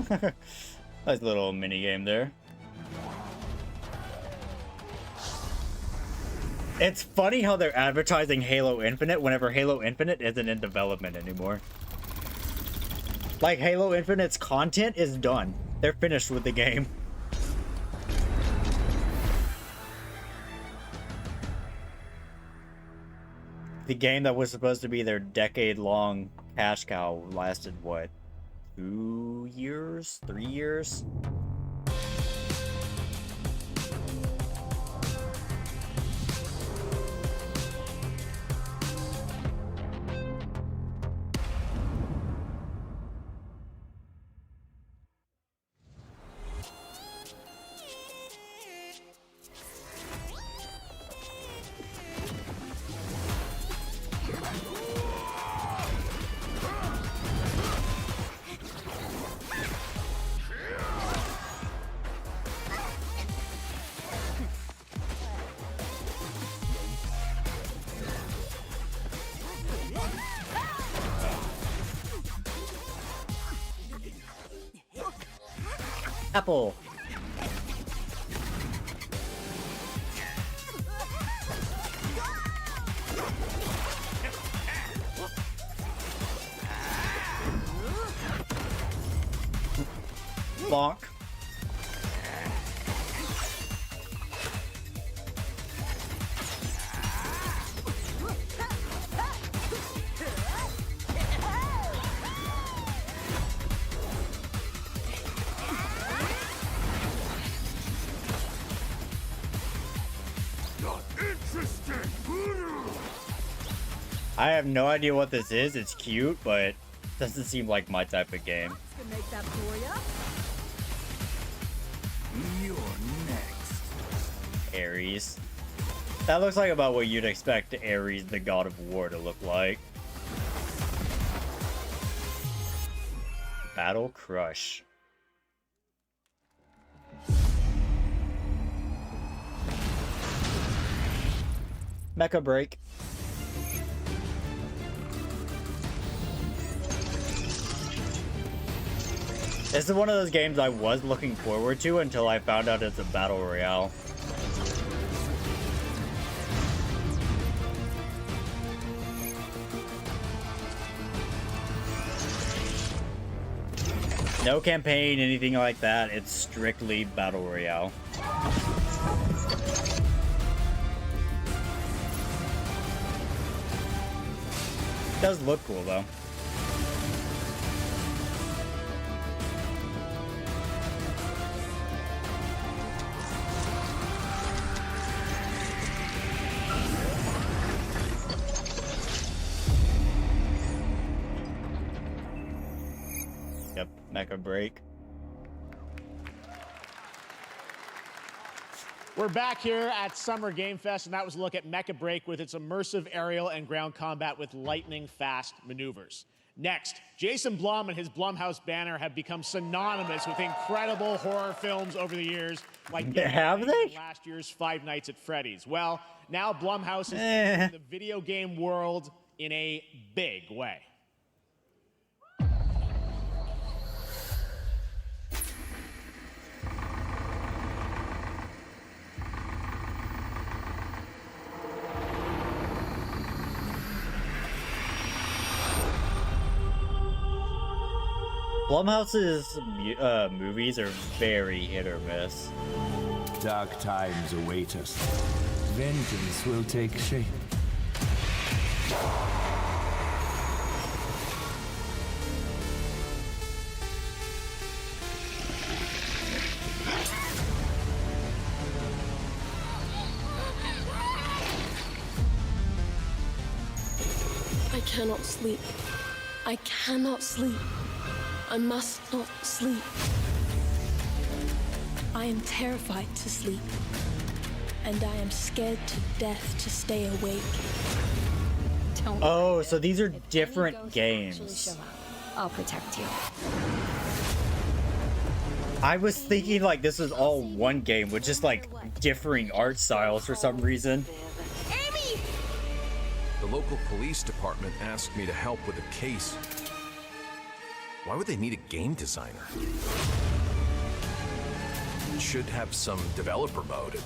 Nice little mini game there. It's funny how they're advertising Halo Infinite whenever Halo Infinite isn't in development anymore. Like, Halo Infinite's content is done. They're finished with the game. The game that was supposed to be their decade-long cash cow lasted, what, 2 years? 3 years? Apple. Bonk. I have no idea what this is. It's cute, but doesn't seem like my type of game. You're next. Ares. That looks like about what you'd expect Ares, the god of war, to look like. Battle Crush. Mecha Break. This is one of those games I was looking forward to until I found out it's a battle royale. No campaign, anything like that. It's strictly battle royale. It does look cool though. Yep, Mecha Break. We're back here at Summer Game Fest, and that was a look at Mecha Break with its immersive aerial and ground combat with lightning-fast maneuvers. Next, Jason Blum and his Blumhouse banner have become synonymous with incredible horror films over the years, like last year's Five Nights at Freddy's. Well, now Blumhouse is in the video game world in a big way. Blumhouse's movies are very hit or miss. Dark times await us. Vengeance will take shape. I cannot sleep. I cannot sleep. I must not sleep. I am terrified to sleep, and I am scared to death to stay awake. Oh, so these are different games. I'll protect you. I was thinking like this was all one game with just like differing art styles for some reason. Amy! The local police department asked me to help with a case. Why would they need a game designer? Should have some developer mode.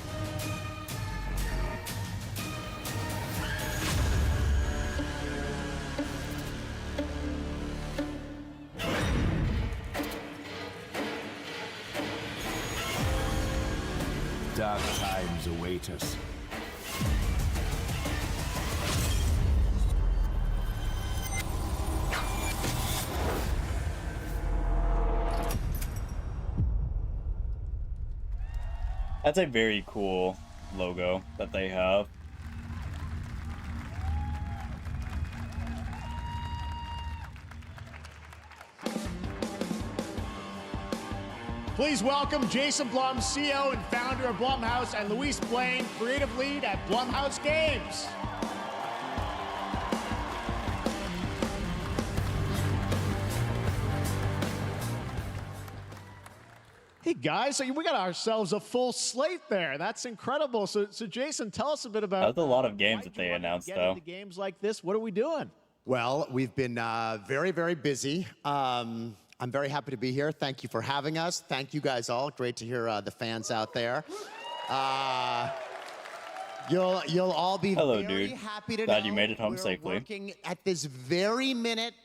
Dark times await us. That's a very cool logo that they have. Please welcome Jason Blum, CEO and founder of Blumhouse, and Luis Blaine, creative lead at Blumhouse Games. Hey guys, so we got ourselves a full slate there. That's incredible. So Jason, tell us a bit about. That's a lot of games that they announced, get though. into games like this. What are we doing? Well, we've been very, very busy. I'm very happy to be here. Thank you for having us. Thank you guys all. Great to hear the fans out there. You'll all be Hello, very dude. happy to Glad know you made it home we're safely. working at this very minute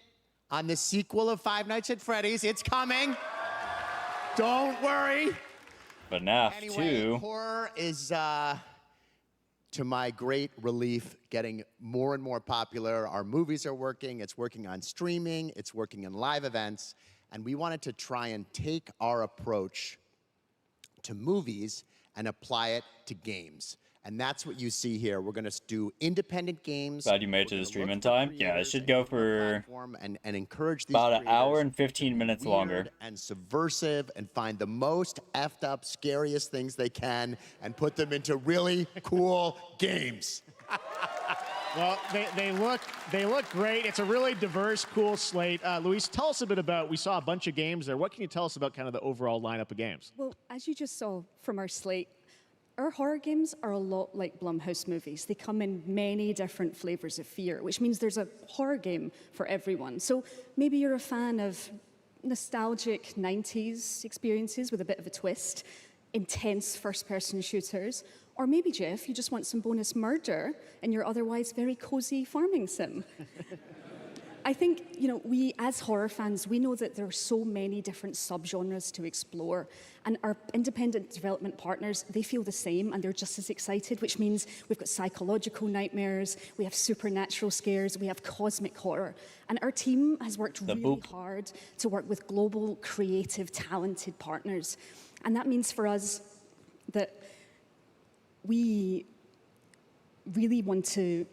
on the sequel of Five Nights at Freddy's. It's coming. Don't worry. But now, Anyway, too. horror is, to my great relief, getting more and more popular. Our movies are working. It's working on streaming. It's working in live events. And we wanted to try and take our approach to movies and apply it to games. And that's what you see here. We're going to do independent games. Glad you made it to the stream in time. Yeah, it should go for and encourage these about an hour creators and 15 minutes weird longer. and subversive and find the most effed up, scariest things they can and put them into really cool games. Well, they look great. It's a really diverse, cool slate. Luis, tell us a bit about. We saw a bunch of games there. What can you tell us about kind of the overall lineup of games? Well, as you just saw from our slate, our horror games are a lot like Blumhouse movies. They come in many different flavors of fear, which means there's a horror game for everyone. So maybe you're a fan of nostalgic 90s experiences with a bit of a twist, intense first-person shooters, or maybe, Jeff, you just want some bonus murder in your otherwise very cozy farming sim. I think, we as horror fans, we know that there are so many different subgenres to explore, and our independent development partners, they feel the same, and they're just as excited, which means we've got psychological nightmares, we have supernatural scares, we have cosmic horror, and our team has worked really hard to work with global, creative, talented partners, and that means for us that we really want to,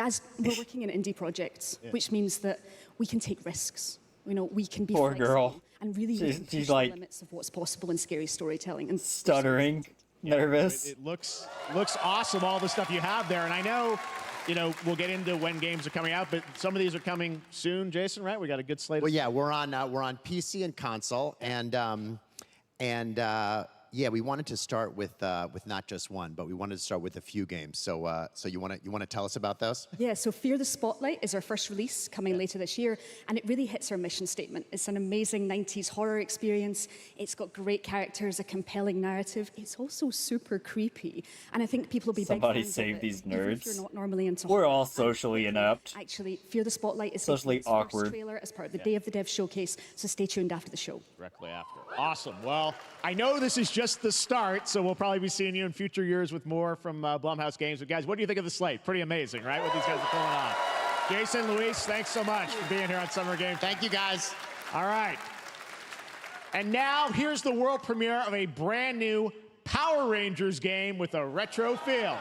as we're working in indie projects, which means that we can take risks. We can be Poor flexible girl. and really She's push like the limits of what's possible in scary storytelling. And stuttering, nervous. It looks awesome, all the stuff you have there. And I know, we'll get into when games are coming out, but some of these are coming soon, Jason, right? We got a good slate. Well, yeah, we're on PC and console, yeah, we wanted to start with not just one, but we wanted to start with a few games. So you want to tell us about those? Yeah, so Fear the Spotlight is our first release coming later this year, and it really hits our mission statement. It's an amazing 90s horror experience. It's got great characters, a compelling narrative. It's also super creepy, and I think people will be Somebody big fans save of it, these even if nerds. you're not normally into We're horror. all socially inept. Actually, Fear the Spotlight is Socially its awkward. first trailer as part of the Day of the Dev showcase, so stay tuned after the show. Directly after. Awesome. Well, I know this is just the start, so we'll probably be seeing you in future years with more from Blumhouse Games. But guys, what do you think of the slate? Pretty amazing, right? What these guys are pulling on. Jason, Luis, thanks so much for being here on Summer Games. Thank you, guys. All right. And now here's the world premiere of a brand new Power Rangers game with a retro feel.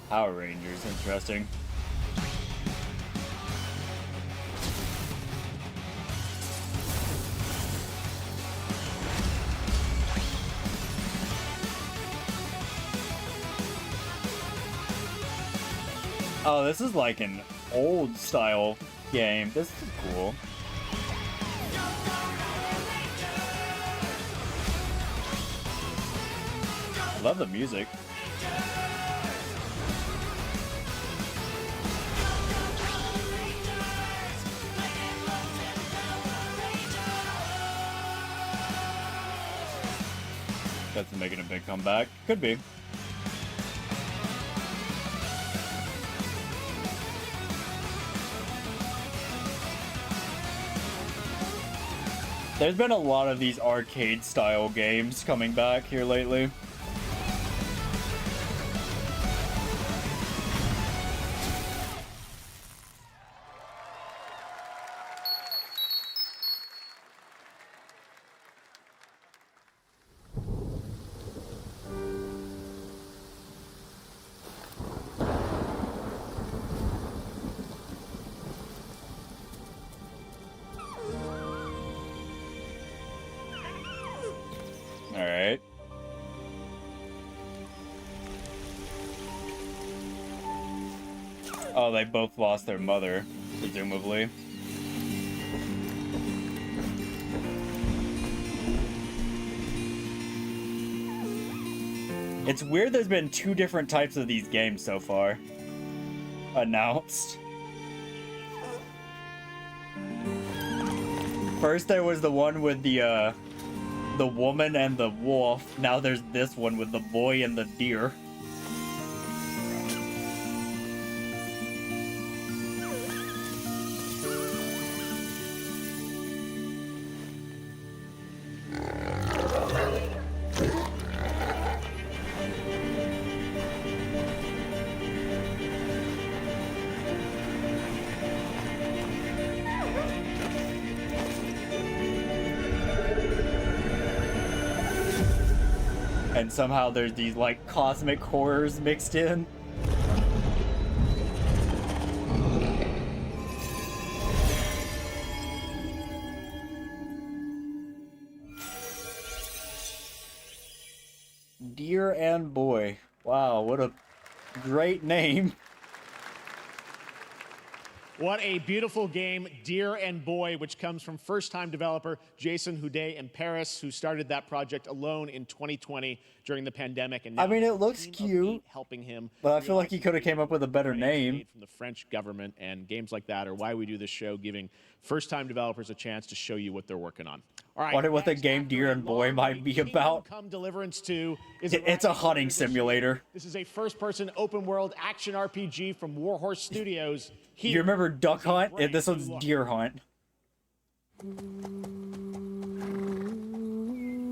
Power Rangers, interesting. Oh, this is like an old style game. This is cool. I love the music. That's making a big comeback. Could be. There's been a lot of these arcade-style games coming back here lately. Alright. Oh, they both lost their mother, presumably. It's weird there's been two different types of these games so far announced. First there was the one with the woman and the wolf. Now there's this one with the boy and the deer. And somehow there's these like cosmic horrors mixed in. Deer and Boy. Wow, what a great name. What a beautiful game, Deer and Boy, which comes from first-time developer Jason Houdet in Paris, who started that project alone in 2020 during the pandemic. And now I mean, it looks cute, helping him. but I feel like he could have came up with a better name. From the French government, and games like that are why we do this show, giving first-time developers a chance to show you what they're working on. All right. Wonder what the game Deer and Boy might be about. Come Deliverance 2 is It's a hunting simulator. This is a first-person open-world action RPG from Warhorse Studios. You remember Duck Hunt? This one's Deer Hunt.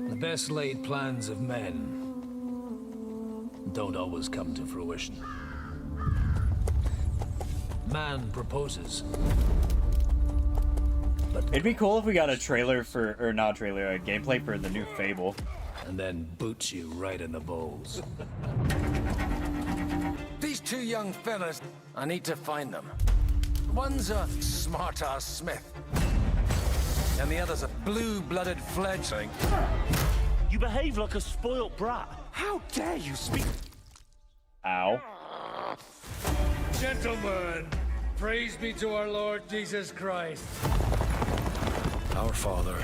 The best laid plans of men don't always come to fruition. Man proposes. But it'd be cool if we got a trailer for, or not a trailer, a gameplay for the new Fable. And then boots you right in the balls. These two young fellas, I need to find them. One's a smart-ass Smith, and the other's a blue-blooded fledgling. You behave like a spoilt brat. How dare you speak? Ow. Gentlemen, praise be to our Lord Jesus Christ. Our Father,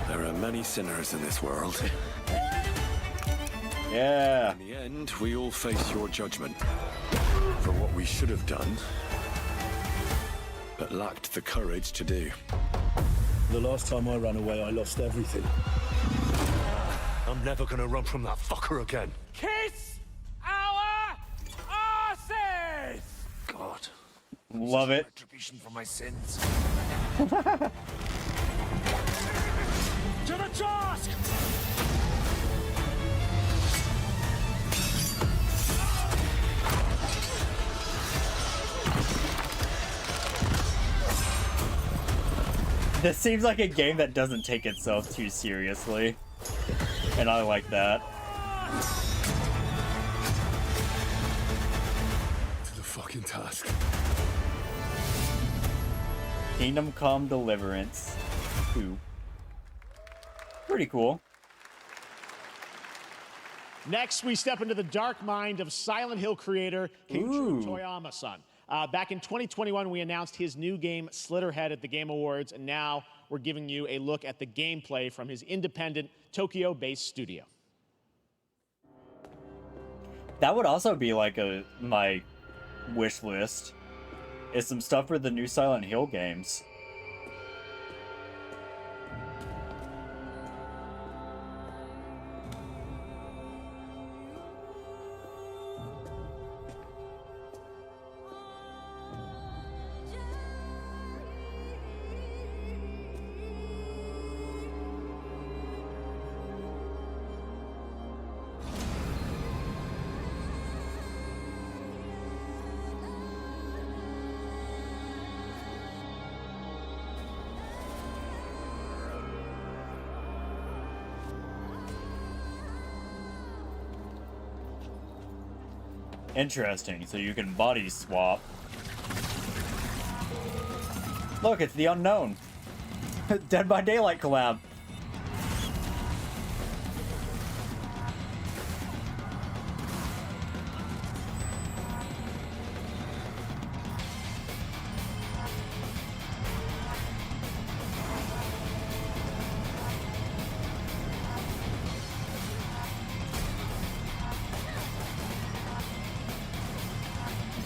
there are many sinners in this world. Yeah. In the end, we all face your judgment for what we should have done, but lacked the courage to do. The last time I ran away, I lost everything. I'm never gonna run from that fucker again. Kiss our asses! God. Love it. Retribution for my sins. To the task! This seems like a game that doesn't take itself too seriously. And I like that. To the fucking task. Kingdom Come Deliverance 2. Pretty cool. Next, we step into the dark mind of Silent Hill creator Keiichiro Toyama-san. Back in 2021, we announced his new game, Slitterhead, at the Game Awards, and now we're giving you a look at the gameplay from his independent, Tokyo-based studio. That would also be like my wish list. Is some stuff for the new Silent Hill games. Interesting, so you can body swap. Look, it's the Unknown. Dead by Daylight collab.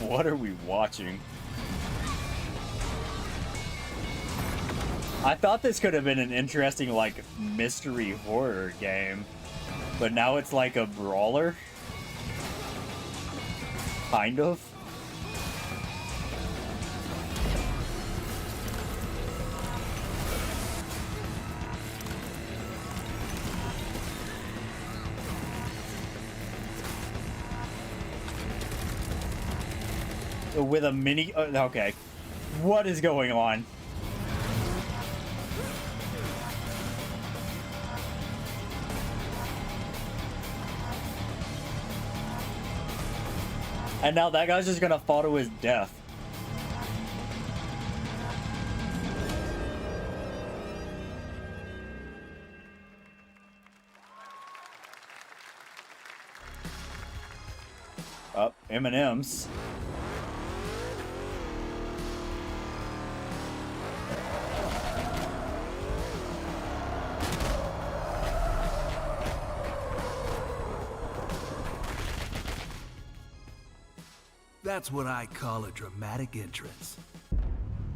What are we watching? I thought this could have been an interesting, like, mystery horror game, but now it's like a brawler? Kind of? With a mini... okay. What is going on? And now that guy's just gonna fall to his death. Up, M&M's. That's what I call a dramatic entrance.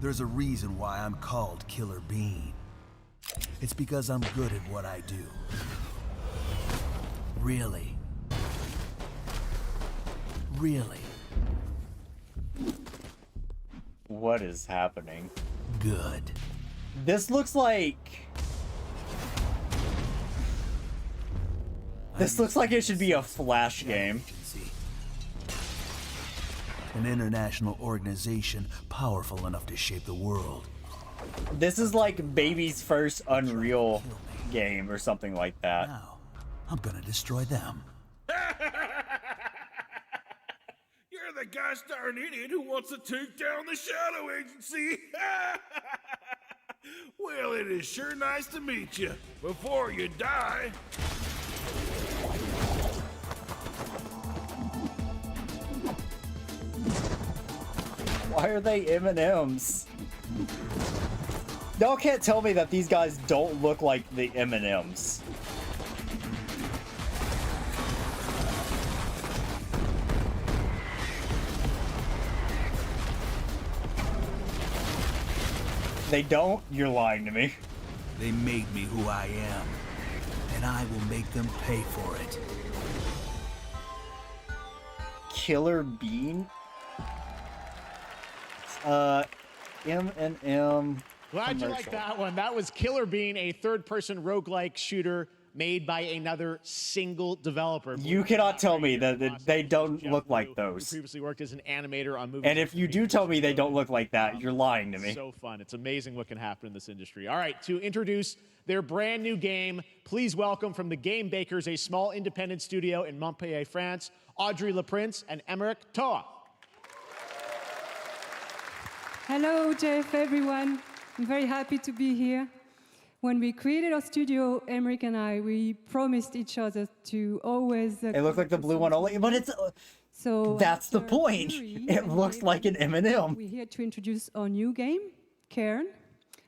There's a reason why I'm called Killer Bean. It's because I'm good at what I do. Really. Really. What is happening? Good. This looks like... This looks like it should be a Flash game. An international organization powerful enough to shape the world. This is like Baby's first Unreal game or something like that. Now, I'm gonna destroy them. You're the gosh darn idiot who wants to take down the Shadow Agency. Well, it is sure nice to meet you. Before you die. Why are they M&Ms? Y'all can't tell me that these guys don't look like the M&Ms. They don't? You're lying to me. They made me who I am, and I will make them pay for it. Killer Bean? M&M. Glad you like that one. That was Killer Bean, a third-person roguelike shooter made by another single developer. You cannot tell me that they don't look like those. Who previously worked as an animator on movies. And if you do tell me they don't look like that, you're lying to me. So fun. It's amazing what can happen in this industry. All right, to introduce their brand new game, please welcome from the Game Bakers, a small independent studio in Montpellier, France, Audrey Laprince and Emmerich Toa. Hello, Jeff, everyone. I'm very happy to be here. When we created our studio, Emmerich and I, we promised each other to always... It looked like the blue one only, but it's... So that's the point. It looks like an M&M. We're here to introduce our new game, Cairn,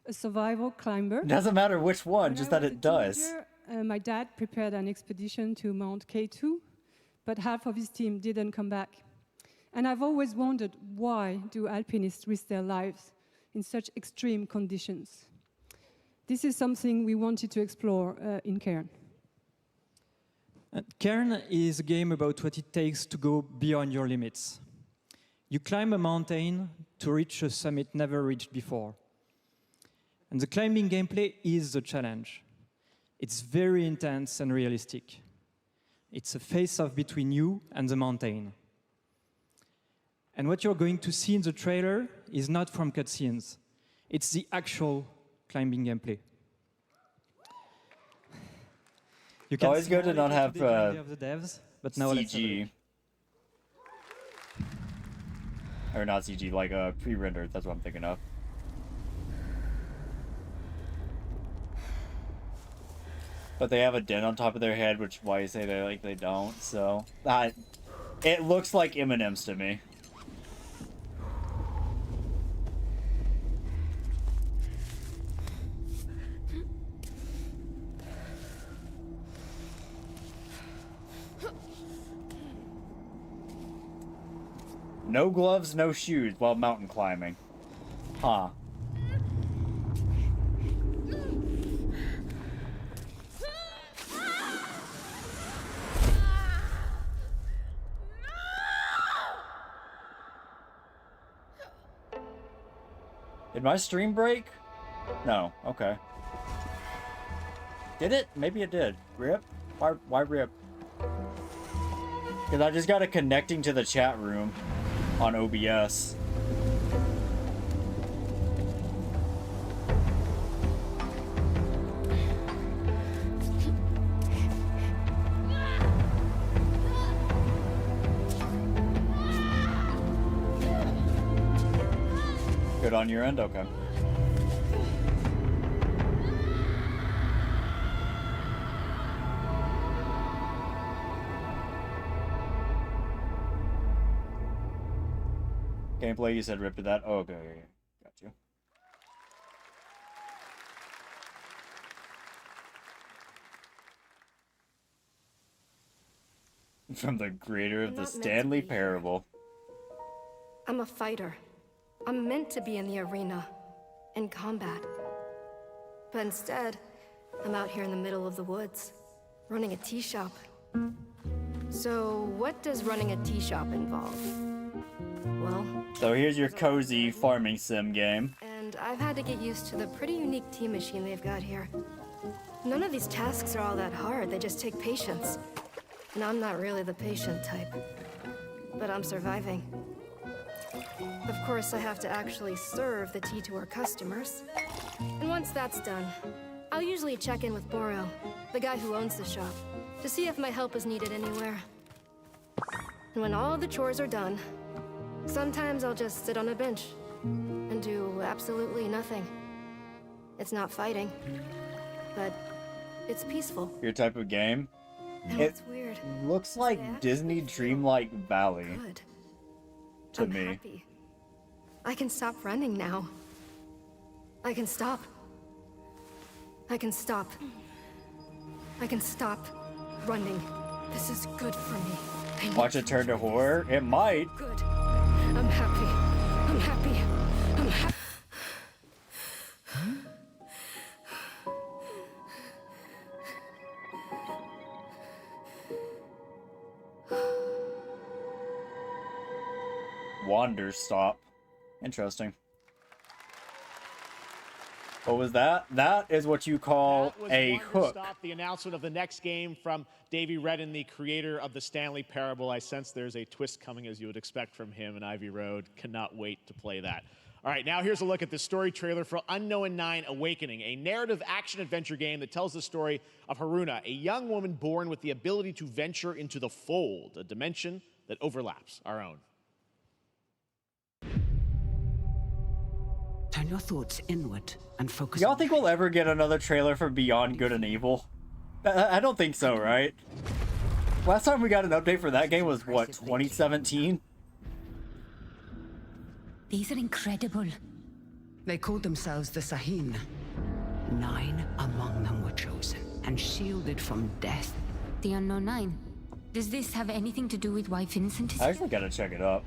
a survival climber. It doesn't matter which one, just that it does. My dad prepared an expedition to Mount K2, but half of his team didn't come back. And I've always wondered, why do alpinists risk their lives in such extreme conditions? This is something we wanted to explore in Cairn. Cairn is a game about what it takes to go beyond your limits. You climb a mountain to reach a summit never reached before. And the climbing gameplay is the challenge. It's very intense and realistic. It's a face-off between you and the mountain. And what you're going to see in the trailer is not from cutscenes. It's the actual climbing gameplay. You can always good to not have of the devs, but now CG. Or not CG, like pre-rendered. That's what I'm thinking of. But they have a dent on top of their head, which is why you say they don't. So it looks like M&Ms to me. No gloves, no shoes while mountain climbing. Huh. Did my stream break? No. Okay. Did it? Maybe it did. Rip? Why rip? Because I just got it connecting to the chat room on OBS. Good on your end? Okay. Gameplay, you said rip to that? Oh, okay, got you. From the creator of the Stanley Parable. I'm a fighter. I'm meant to be in the arena, in combat. But instead, I'm out here in the middle of the woods, running a tea shop. So, what does running a tea shop involve? Well... So here's your cozy farming sim game. And I've had to get used to the pretty unique tea machine they've got here. None of these tasks are all that hard, they just take patience. And I'm not really the patient type. But I'm surviving. Of course, I have to actually serve the tea to our customers. And once that's done, I'll usually check in with Boro, the guy who owns the shop, to see if my help is needed anywhere. And when all the chores are done, sometimes I'll just sit on a bench and do absolutely nothing. It's not fighting, but it's peaceful. Your type of game? And it's weird. Looks like Disney Dreamlight Valley. Good. To I'm me. happy. I can stop running now. I can stop. I can stop. I can stop running. This is good for me. Watch it turn to horror? It might. Good. I'm happy. I'm happy. I'm happy. Wander stop. Interesting. What was that? That is what you call a hook. Stop, the announcement of the next game from Davey Redden, the creator of the Stanley Parable. I sense there's a twist coming, as you would expect from him in Ivy Road. Cannot wait to play that. All right, now here's a look at the story trailer for Unknown 9 Awakening, a narrative action-adventure game that tells the story of Haruna, a young woman born with the ability to venture into the fold, a dimension that overlaps our own. Turn your thoughts inward and focus. Y'all think we'll ever get another trailer for Beyond Good and Evil? I don't think so, right? Last time we got an update for that game was, what, 2017? These are incredible. They called themselves the Sahin. 9 among them were chosen and shielded from death. The Unknown 9. Does this have anything to do with why Vincent is I actually gotta check it up.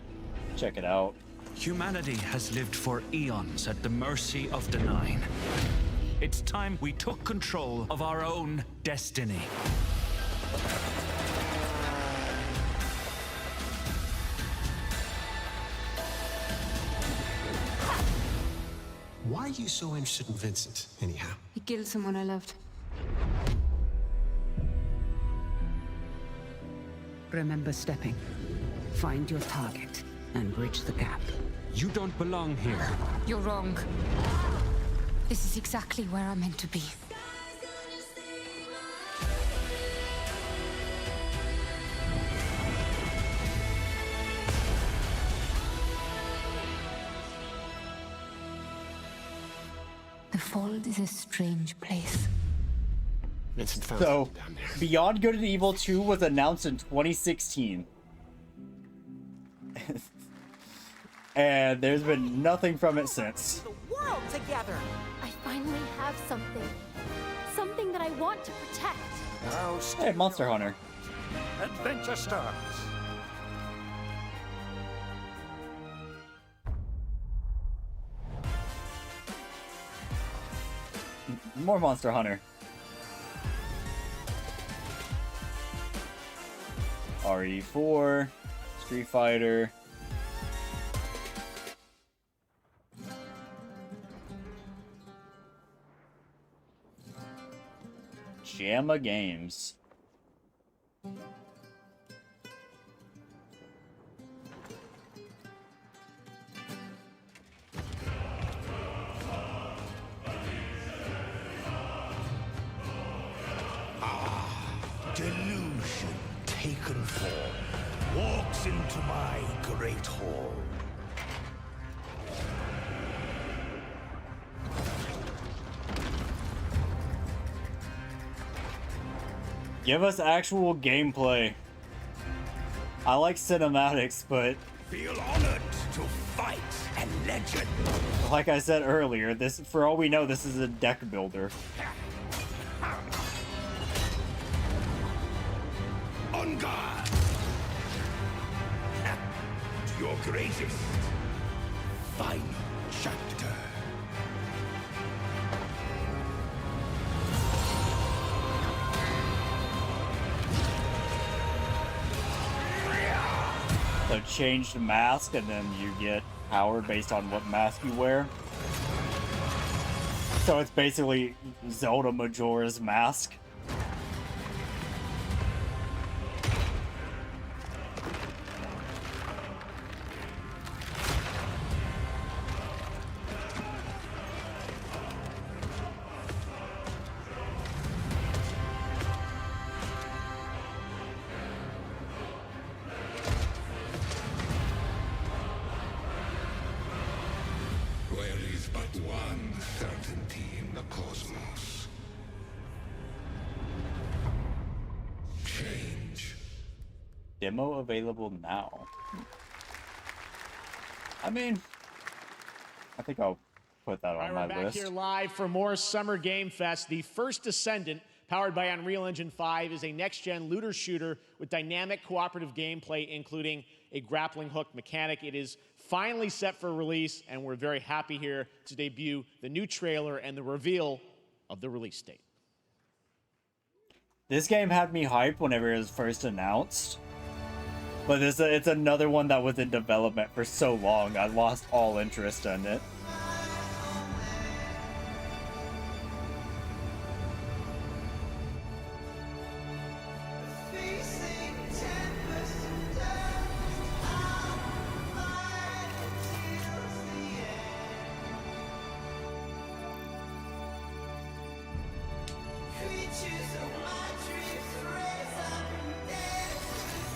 Check it out. Humanity has lived for eons at the mercy of the 9. It's time we took control of our own destiny. Why are you so interested in Vincent, anyhow? He killed someone I loved. Remember stepping. Find your target and bridge the gap. You don't belong here. You're wrong. This is exactly where I'm meant to be. Fold is a strange place. Vincent found So, something down there. Beyond Good and Evil 2 was announced in 2016. And there's been nothing from it since. World together. I finally have something. Something that I want to protect. Now, Hey, Monster Hunter. adventure starts. More Monster Hunter. RE4, Street Fighter. JAMA Games. Delusion taken form walks into my great hall. Give us actual gameplay. I like cinematics, but Feel honored to fight a legend. like I said earlier, this, for all we know, this is a deck builder. On guard. To your greatest final chapter. So change the mask, and then you get power based on what mask you wear. So it's basically Zelda Majora's Mask. There is but one certainty in the cosmos. Change. Demo available now. I mean, I think I'll put that on We're my back list. here live for more Summer Game Fest. The first Descendant, powered by Unreal Engine 5, is a next-gen looter shooter with dynamic cooperative gameplay, including a grappling hook mechanic. It is finally set for release, and we're very happy here to debut the new trailer and the reveal of the release date. This game had me hyped whenever it was first announced. But it's another one that was in development for so long, I lost all interest in it.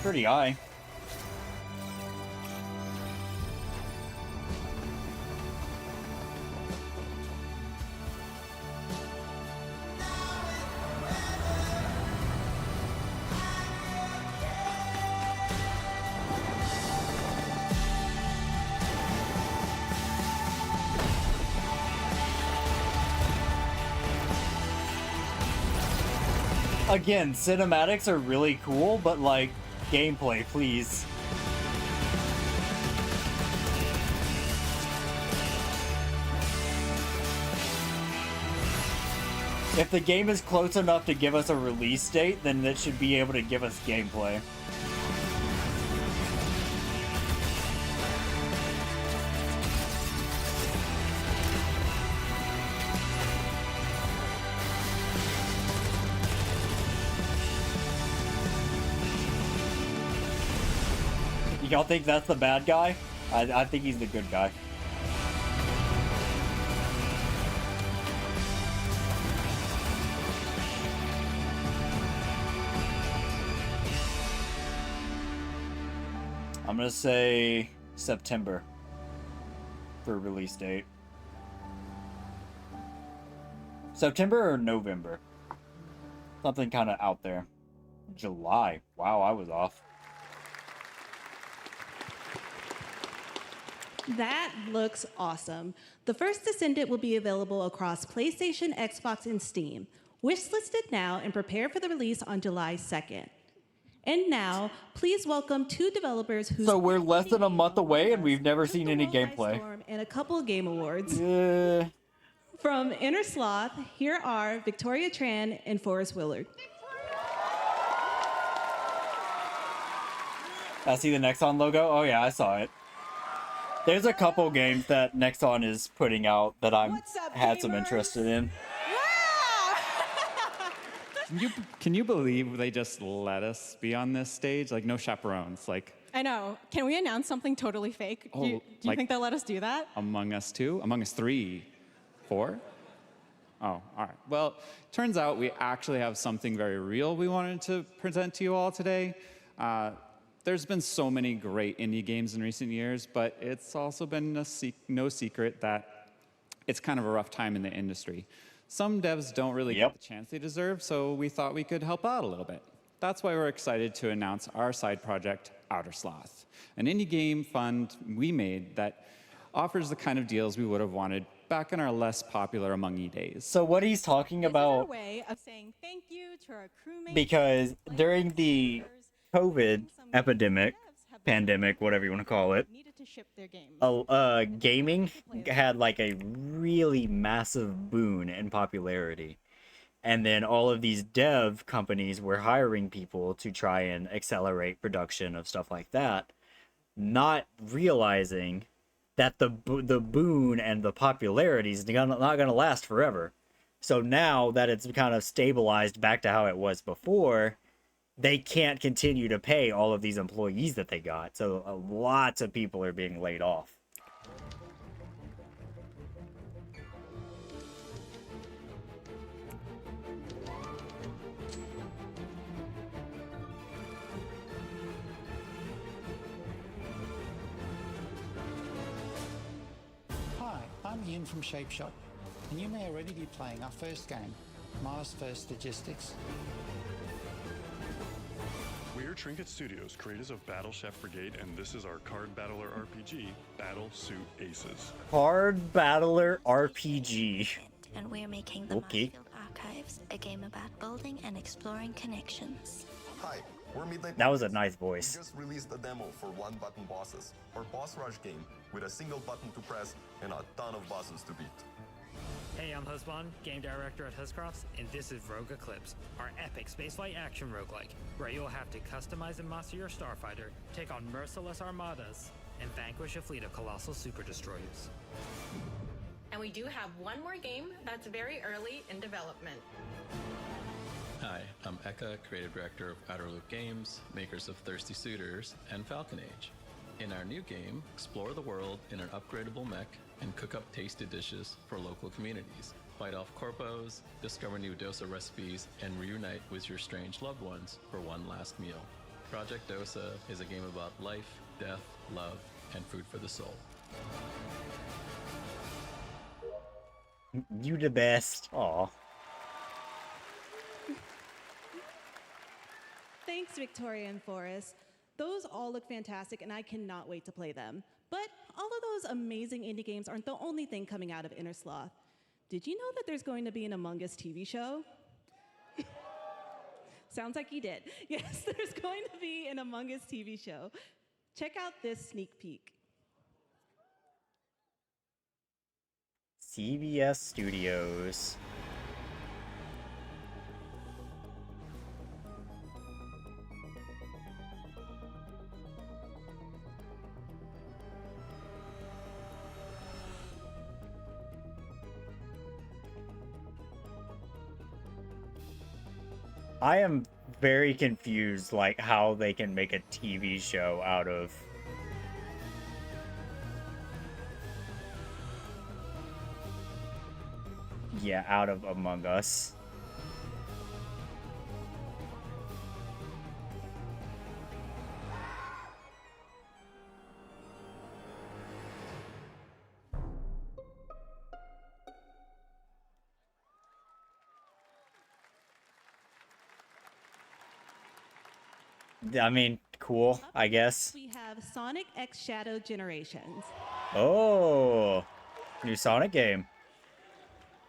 Pretty high. Again, cinematics are really cool, but like, gameplay, please. If the game is close enough to give us a release date, then it should be able to give us gameplay. Y'all think that's the bad guy? I think he's the good guy. I'm gonna say September for release date. September or November? Something kind of out there. July. Wow, I was off. That looks awesome. The first Descendant will be available across PlayStation, Xbox, and Steam. Wishlisted now and prepare for the release on July 2nd. And now, please welcome two developers who. So we're less than a month away and we've never seen any gameplay. And a couple of game awards. Yeah. From Inner Sloth, here are Victoria Tran and Forrest Willard. I see the Nexon logo. Oh yeah, I saw it. There's a couple games that Nexon is putting out that I'm had some interest in. Can you believe they just let us be on this stage? Like, no chaperones. Like, I know. Can we announce something totally fake? Do you like- think they'll let us do that? Among Us 2? Among Us 3? 4? Oh, all right. Well, turns out we actually have something very real we wanted to present to you all today. There's been so many great indie games in recent years, but it's also been no secret that it's kind of a rough time in the industry. Some devs don't really get the chance they deserve, so we thought we could help out a little bit. That's why we're excited to announce our side project, Outer Sloth, an indie game fund we made that offers the kind of deals we would have wanted back in our less popular Among E days. So what he's talking about, Way of saying thank you to our crewmates. because during the COVID pandemic, whatever you want to call it, gaming had like a really massive boon in popularity. And then all of these dev companies were hiring people to try and accelerate production of stuff like that, not realizing that the boon and the popularity is not going to last forever. So now that it's kind of stabilized back to how it was before, they can't continue to pay all of these employees that they got. So lots of people are being laid off. Hi, I'm Ian from Shape Shop, and you may already be playing our first game, Mars First Logistics. We're Trinket Studios, creators of Battle Chef Brigade, and this is our card battler RPG, Battle Suit Aces. Card Battler RPG. And we're making the Marsfield Archives, a game about building and exploring connections. Hi, we're Midnight. That was a nice voice. We just released a demo for one-button bosses, or boss rush game, with a single button to press and a ton of bosses to beat. Hey, I'm Husband, game director at Huscrofts, and this is Rogue Eclipse, our epic spaceflight action roguelike, where you'll have to customize and master your starfighter, take on merciless armadas, and vanquish a fleet of colossal super destroyers. And we do have one more game that's very early in development. Hi, I'm Eka, creative director of Outer Loop Games, makers of Thirsty Suitors and Falcon Age. In our new game, explore the world in an upgradable mech and cook up tasty dishes for local communities. Fight off corpos, discover new dosa recipes, and reunite with your strange loved ones for one last meal. Project Dosa is a game about life, death, love, and food for the soul. You the best. Aw. Thanks, Victoria and Forrest. Those all look fantastic, and I cannot wait to play them. But all of those amazing indie games aren't the only thing coming out of Inner Sloth. Did you know that there's going to be an Among Us TV show? Sounds like you did. Yes, there's going to be an Among Us TV show. Check out this sneak peek. CBS Studios. I am very confused, like, how they can make a TV show out of... Yeah, out of Among Us. I mean, cool, I guess. We have Sonic X Shadow Generations. Oh, new Sonic game.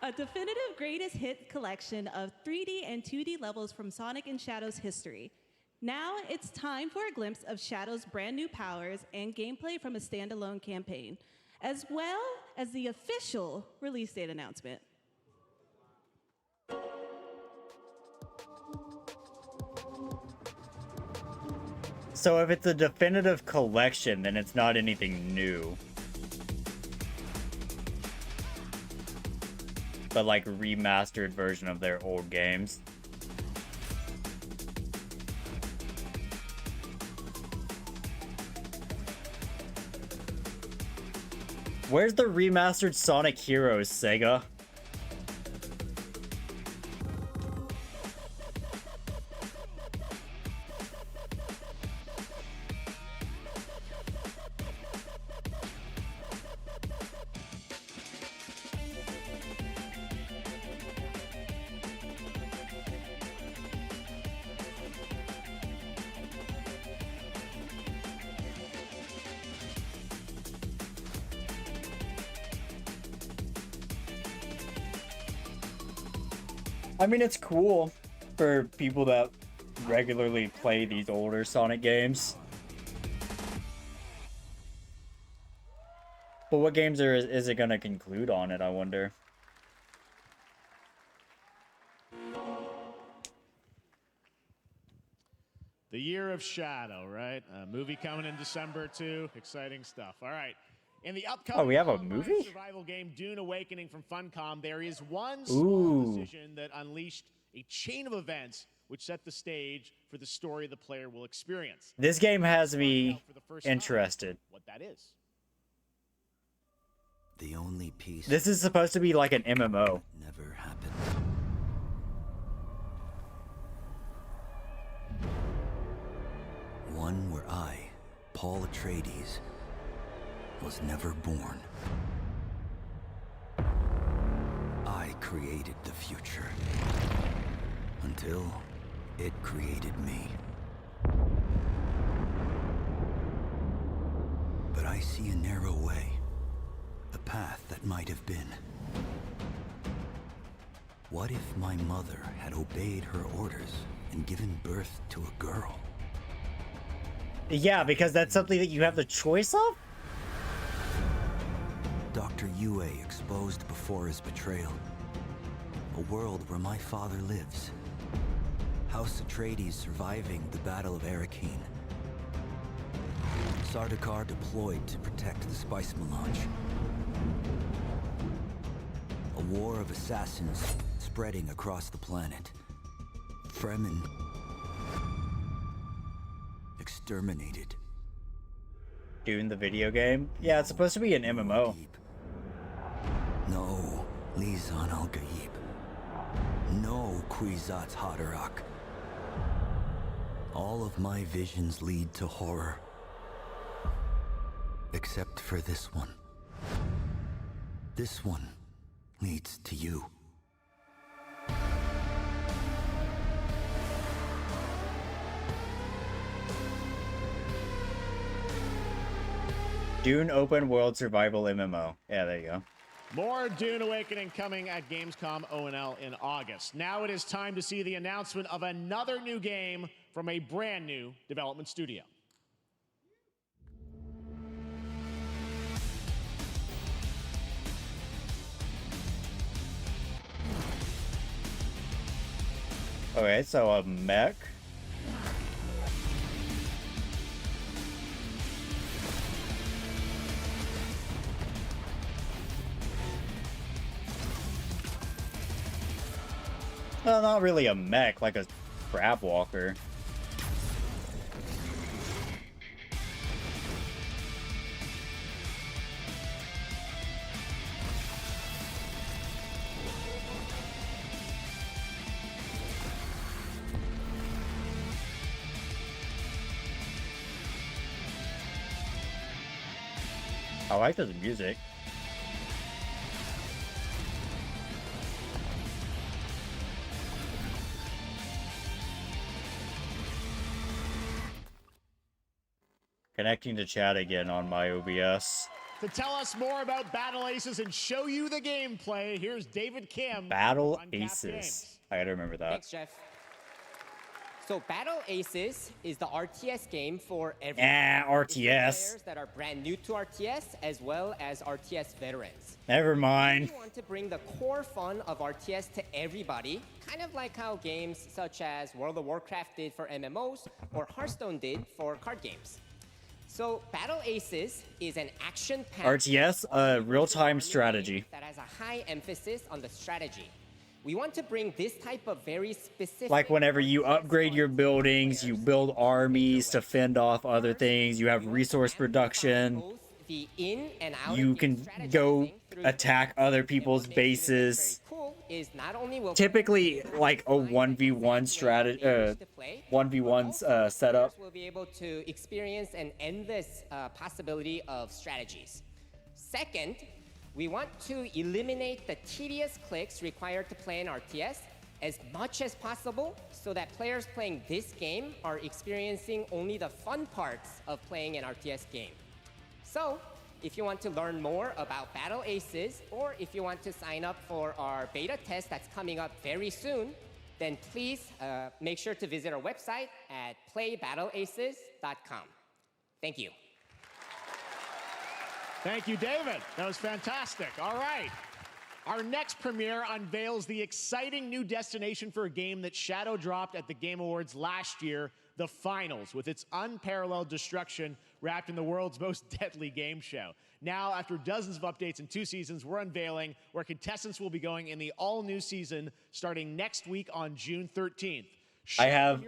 A definitive greatest hit collection of 3D and 2D levels from Sonic and Shadow's history. Now it's time for a glimpse of Shadow's brand new powers and gameplay from a standalone campaign, as well as the official release date announcement. So if it's a definitive collection, then it's not anything new. But like remastered version of their old games. Where's the remastered Sonic Heroes, Sega? I mean, it's cool for people that regularly play these older Sonic games. But what games is it gonna conclude on it, I wonder? The Year of Shadow, right? A movie coming in December too. Exciting stuff. All right. In the upcoming we have a movie? survival game Dune Awakening from Funcom, there is one small decision that unleashed a chain of events which set the stage for the story the player will experience. This game has me interested. What that is. The only piece. This is supposed to be like an MMO. Never happened. One where I, Paul Atreides, was never born. I created the future until it created me. But I see a narrow way, a path that might have been. What if my mother had obeyed her orders and given birth to a girl? Yeah, because that's something that you have the choice of? Dr. Yue exposed before his betrayal. A world where my father lives. House Atreides surviving the Battle of Arrakeen. Sardaukar deployed to protect the spice melange. A war of assassins spreading across the planet. Fremen exterminated. Dune the video game? Yeah, it's supposed to be an MMO. No, Lizan al-Gaib. No, Kwisatz Haderach. All of my visions lead to horror. Except for this one. This one leads to you. Dune open world survival MMO. Yeah, there you go. More Dune Awakening coming at Gamescom O&L in August. Now it is time to see the announcement of another new game from a brand new development studio. Okay, so a mech. Well, not really a mech, like a crab walker. I like the music. Connecting to chat again on my OBS. To tell us more about Battle Aces and show you the gameplay, here's David Kim. Battle Aces. I gotta remember that. Thanks, Jeff. So Battle Aces is the RTS game for everyone. RTS. Players that are brand new to RTS as well as RTS veterans. Never mind. We want to bring the core fun of RTS to everybody, kind of like how games such as World of Warcraft did for MMOs or Hearthstone did for card games. So Battle Aces is an action-packed RTS, real-time strategy. that has a high emphasis on the strategy. We want to bring this type of very specific... Like whenever you upgrade your buildings, you build armies to fend off other things, you have resource production, the in and out you can go attack other people's bases. is not only will Typically like a 1v1 strategy, 1v1 setup. will be able to experience an endless possibility of strategies. Second, we want to eliminate the tedious clicks required to play an RTS as much as possible so that players playing this game are experiencing only the fun parts of playing an RTS game. So, if you want to learn more about Battle Aces, or if you want to sign up for our beta test that's coming up very soon, then please make sure to visit our website at playbattleaces.com. Thank you. Thank you, David. That was fantastic. All right. Our next premiere unveils the exciting new destination for a game that Shadow dropped at the Game Awards last year, the Finals, with its unparalleled destruction wrapped in the world's most deadly game show. Now, after dozens of updates in 2 seasons, we're unveiling where contestants will be going in the all-new season starting next week on June 13th. I have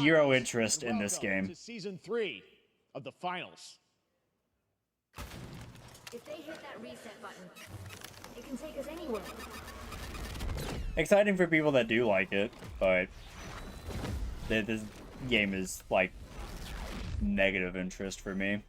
zero interest in this game. To season 3 of the Finals. If they hit that reset button, it can take us anywhere. Exciting for people that do like it, but this game is like negative interest for me.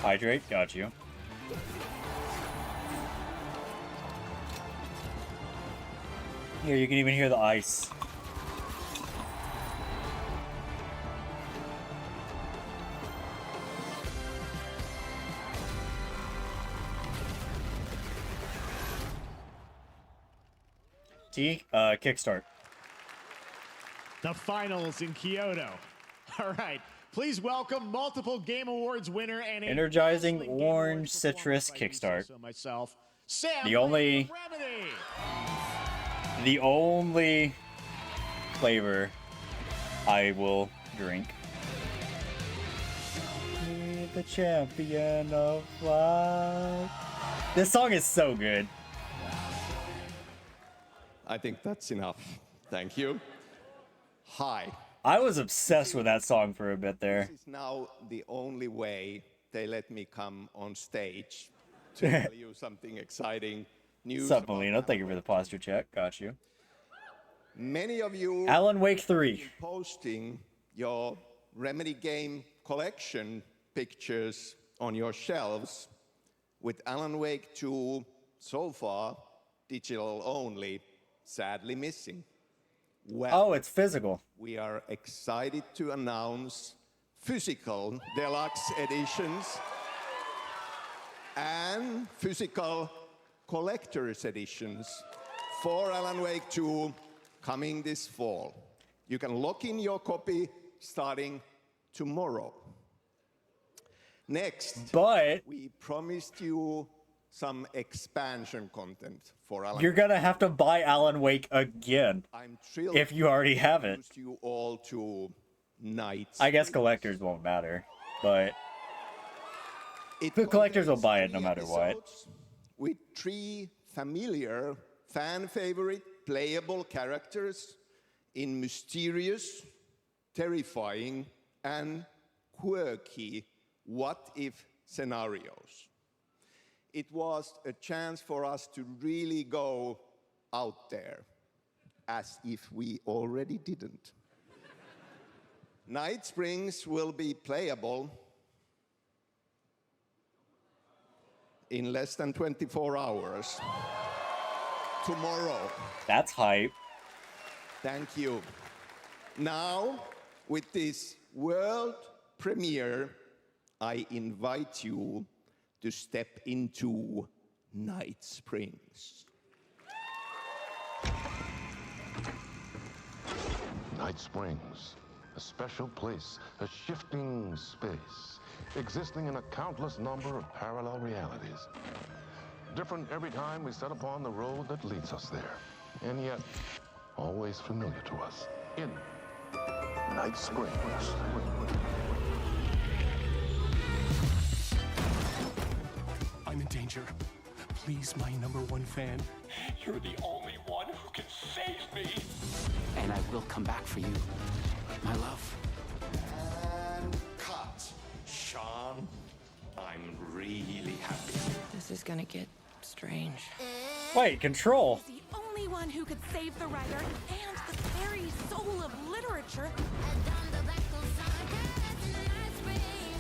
Hydrate, got you. Here, you can even hear the ice. Kickstart. The Finals in Kyoto. All right. Please welcome multiple Game Awards winner and Energizing Orange Citrus Kickstart. So myself, Sam, the only flavor I will drink. The champion of life. This song is so good. I think that's enough. Thank you. Hi. I was obsessed with that song for a bit there. This is now the only way they let me come on stage to tell you something exciting news. What's up, Melina? Thank you for the posture check. Got you. Many of you Alan Wake 3 posting your Remedy game collection pictures on your shelves with Alan Wake 2 so far digital only, sadly missing. Well, oh, it's physical. We are excited to announce physical deluxe editions and physical collector's editions for Alan Wake 2 coming this fall. You can lock in your copy starting tomorrow. Next, we promised you some expansion content for Alan. You're gonna have to buy Alan Wake again I'm thrilled if you already have it. You all to Nights. I guess collectors won't matter, but the collectors will buy it no matter what. With 3 familiar, fan-favorite, playable characters in mysterious, terrifying, and quirky what-if scenarios. it was a chance for us to really go out there, as if we already didn't. Night Springs will be playable in less than 24 hours. Tomorrow. That's hype. Thank you. Now, with this world premiere, I invite you to step into Night Springs. Night Springs, a special place, a shifting space, existing in a countless number of parallel realities. Different every time we set upon the road that leads us there, and yet always familiar to us in Night Springs. I'm in danger. Please, my #1 fan. You're the only one who can save me. And I will come back for you, my love. And cut. Sean, I'm really happy. This is gonna get strange. Wait, Control. The only one who could save the writer and the very soul of literature.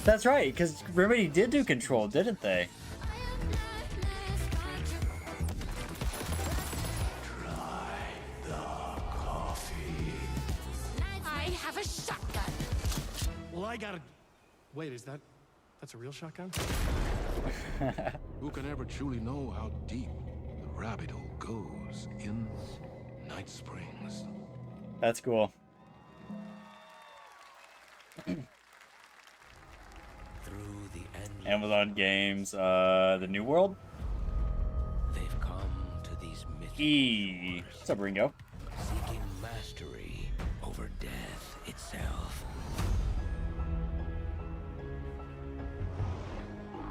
That's right, because Remedy did do Control, didn't they? I have a shotgun. Well, I gotta... Wait, that's a real shotgun? Who can ever truly know how deep the rabbit hole goes in Night Springs? That's cool. Through the end, Amazon Games, the New World? they've come to these mythic E. What's up, Ringo? seeking mastery over death itself.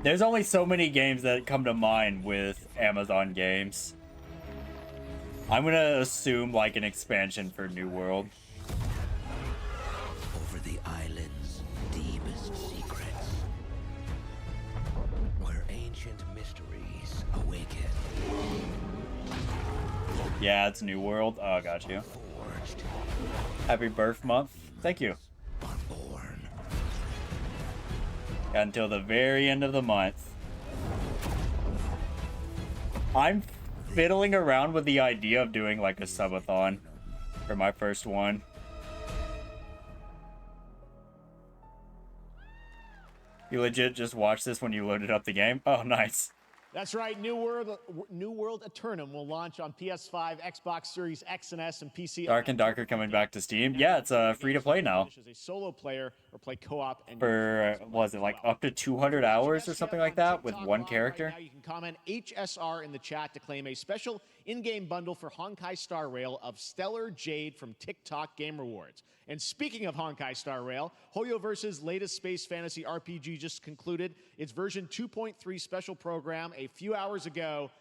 There's only so many games that come to mind with Amazon Games. I'm gonna assume like an expansion for New World. Over the island's deepest secrets, where ancient mysteries awaken. Yeah, it's New World. Oh, got you. Forged Happy birth month. Thank you. are born. Got until the very end of the month. I'm fiddling around with the idea of doing like a subathon for my first one. You legit just watched this when you loaded up the game? Oh, nice. That's right. New World Eternum will launch on PS5, Xbox Series X and S, and PC. Dark and Darker coming back to Steam. Yeah, it's free to play now. As a solo player or play co-op. And For, was it like up to 200 hours or something like that with one character? Right now you can comment HSR in the chat to claim a special in-game bundle for Honkai Star Rail of Stellar Jade from TikTok Game Rewards. And speaking of Honkai Star Rail, Hoyoverse's latest space fantasy RPG just concluded its version 2.3 special program a few hours ago.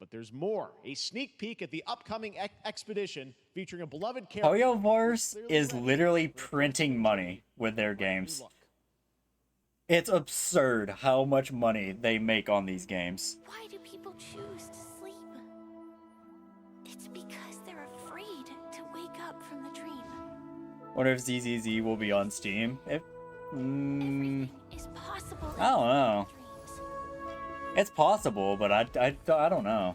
But there's more. A sneak peek at the upcoming expedition featuring a beloved character. Hoyoverse is literally printing money with their games. It's absurd how much money they make on these games. Why do people choose to sleep? It's because they're afraid to wake up from the dream. Wonder if ZZZ will be on Steam. If, Is possible. I don't know. It's possible, but I don't know.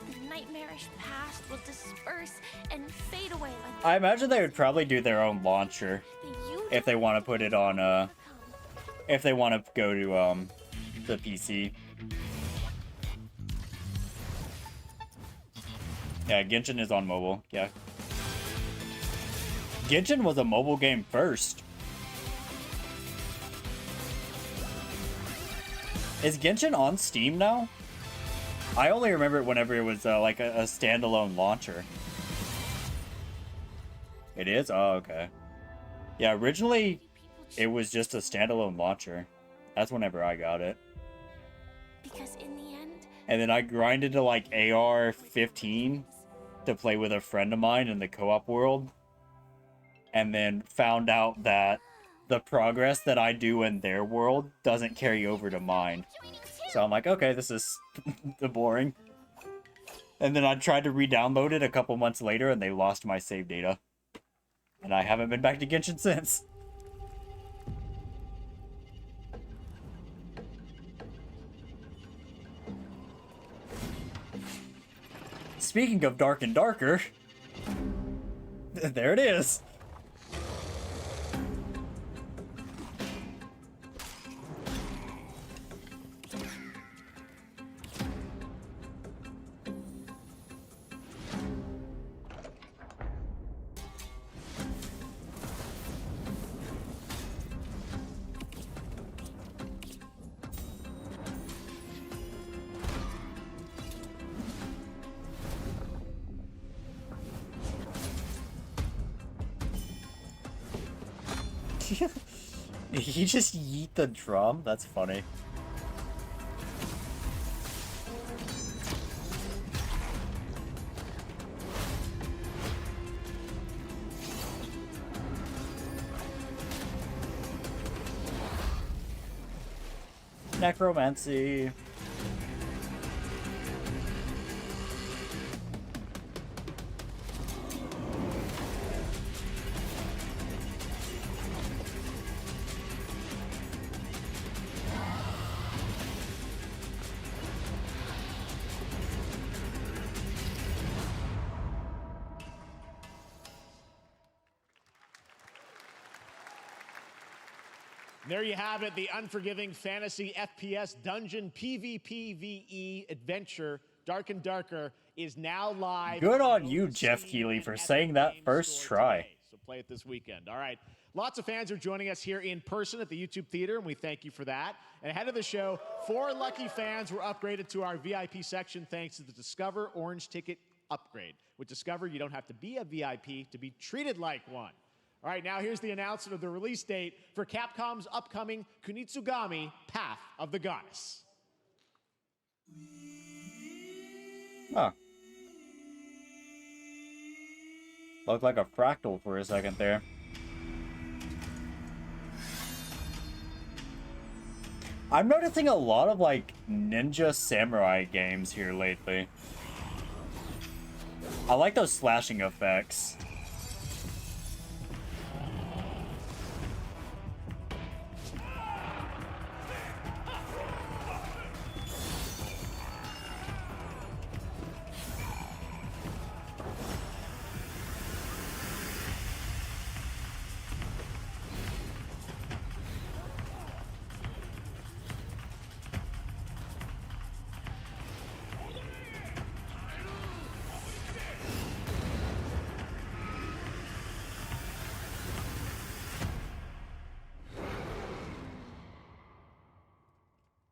The nightmarish past will disperse and fade away like I imagine they would probably do their own launcher if they want to put it on if they want to go to the PC. Yeah, Genshin is on mobile. Yeah. Genshin was a mobile game first. Is Genshin on Steam now? I only remember it whenever it was like a standalone launcher. It is? Oh, okay. Yeah, originally it was just a standalone launcher. That's whenever I got it. because in the end, And then I grinded to like AR 15 to play with a friend of mine in the co-op world. and then found out that the progress that I do in their world doesn't carry over to mine. So I'm like, okay, this is boring. And then I tried to re-download it a couple months later, and they lost my save data. And I haven't been back to Genshin since. Speaking of Dark and Darker, there it is. He just yeet the drum? That's funny. Necromancy. There you have it, the unforgiving fantasy FPS dungeon PvPvE adventure, Dark and Darker, is now live. Good on you, Jeff Keighley, for saying that first try. So play it this weekend. All right. Lots of fans are joining us here in person at the YouTube Theater, and we thank you for that. And ahead of the show, 4 lucky fans were upgraded to our VIP section thanks to the Discover Orange Ticket upgrade. With Discover, you don't have to be a VIP to be treated like one. All right, now here's the announcement of the release date for Capcom's upcoming Kunitsugami Path of the Goddess. Huh. Looked like a fractal for a second there. I'm noticing a lot of, like, ninja samurai games here lately. I like those slashing effects.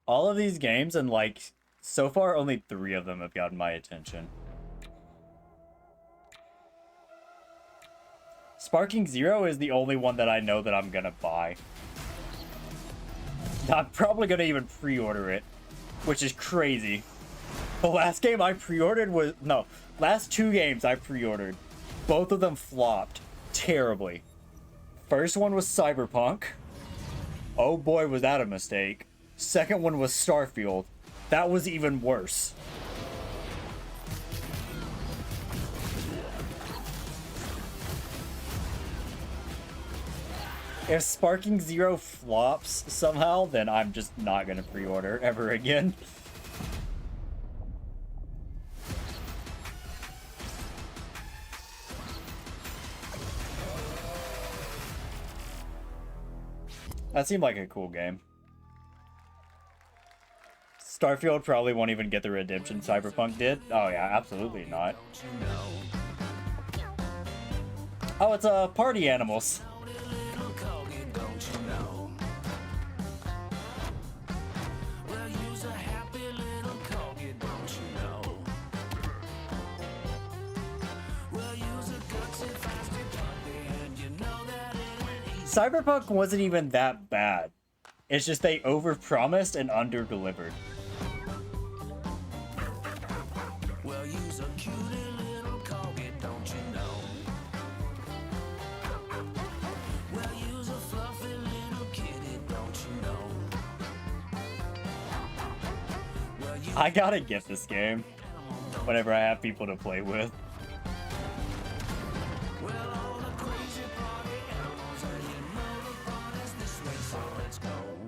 All of these games, and like, so far only 3 of them have gotten my attention. Sparking Zero is the only one that I know that I'm gonna buy. I'm probably gonna even pre-order it, which is crazy. The last game I pre-ordered was, no, last 2 games I pre-ordered. Both of them flopped terribly. First one was Cyberpunk. Oh boy, was that a mistake. Second one was Starfield. That was even worse. If Sparking Zero flops somehow, then I'm just not gonna pre-order ever again. That seemed like a cool game. Starfield probably won't even get the redemption Cyberpunk did. Oh yeah, absolutely not. Oh, it's party animals. Cyberpunk wasn't even that bad. It's just they overpromised and underdelivered. Well, you's a cutie little corgi, don't you know? I gotta get this game whenever I have people to play with.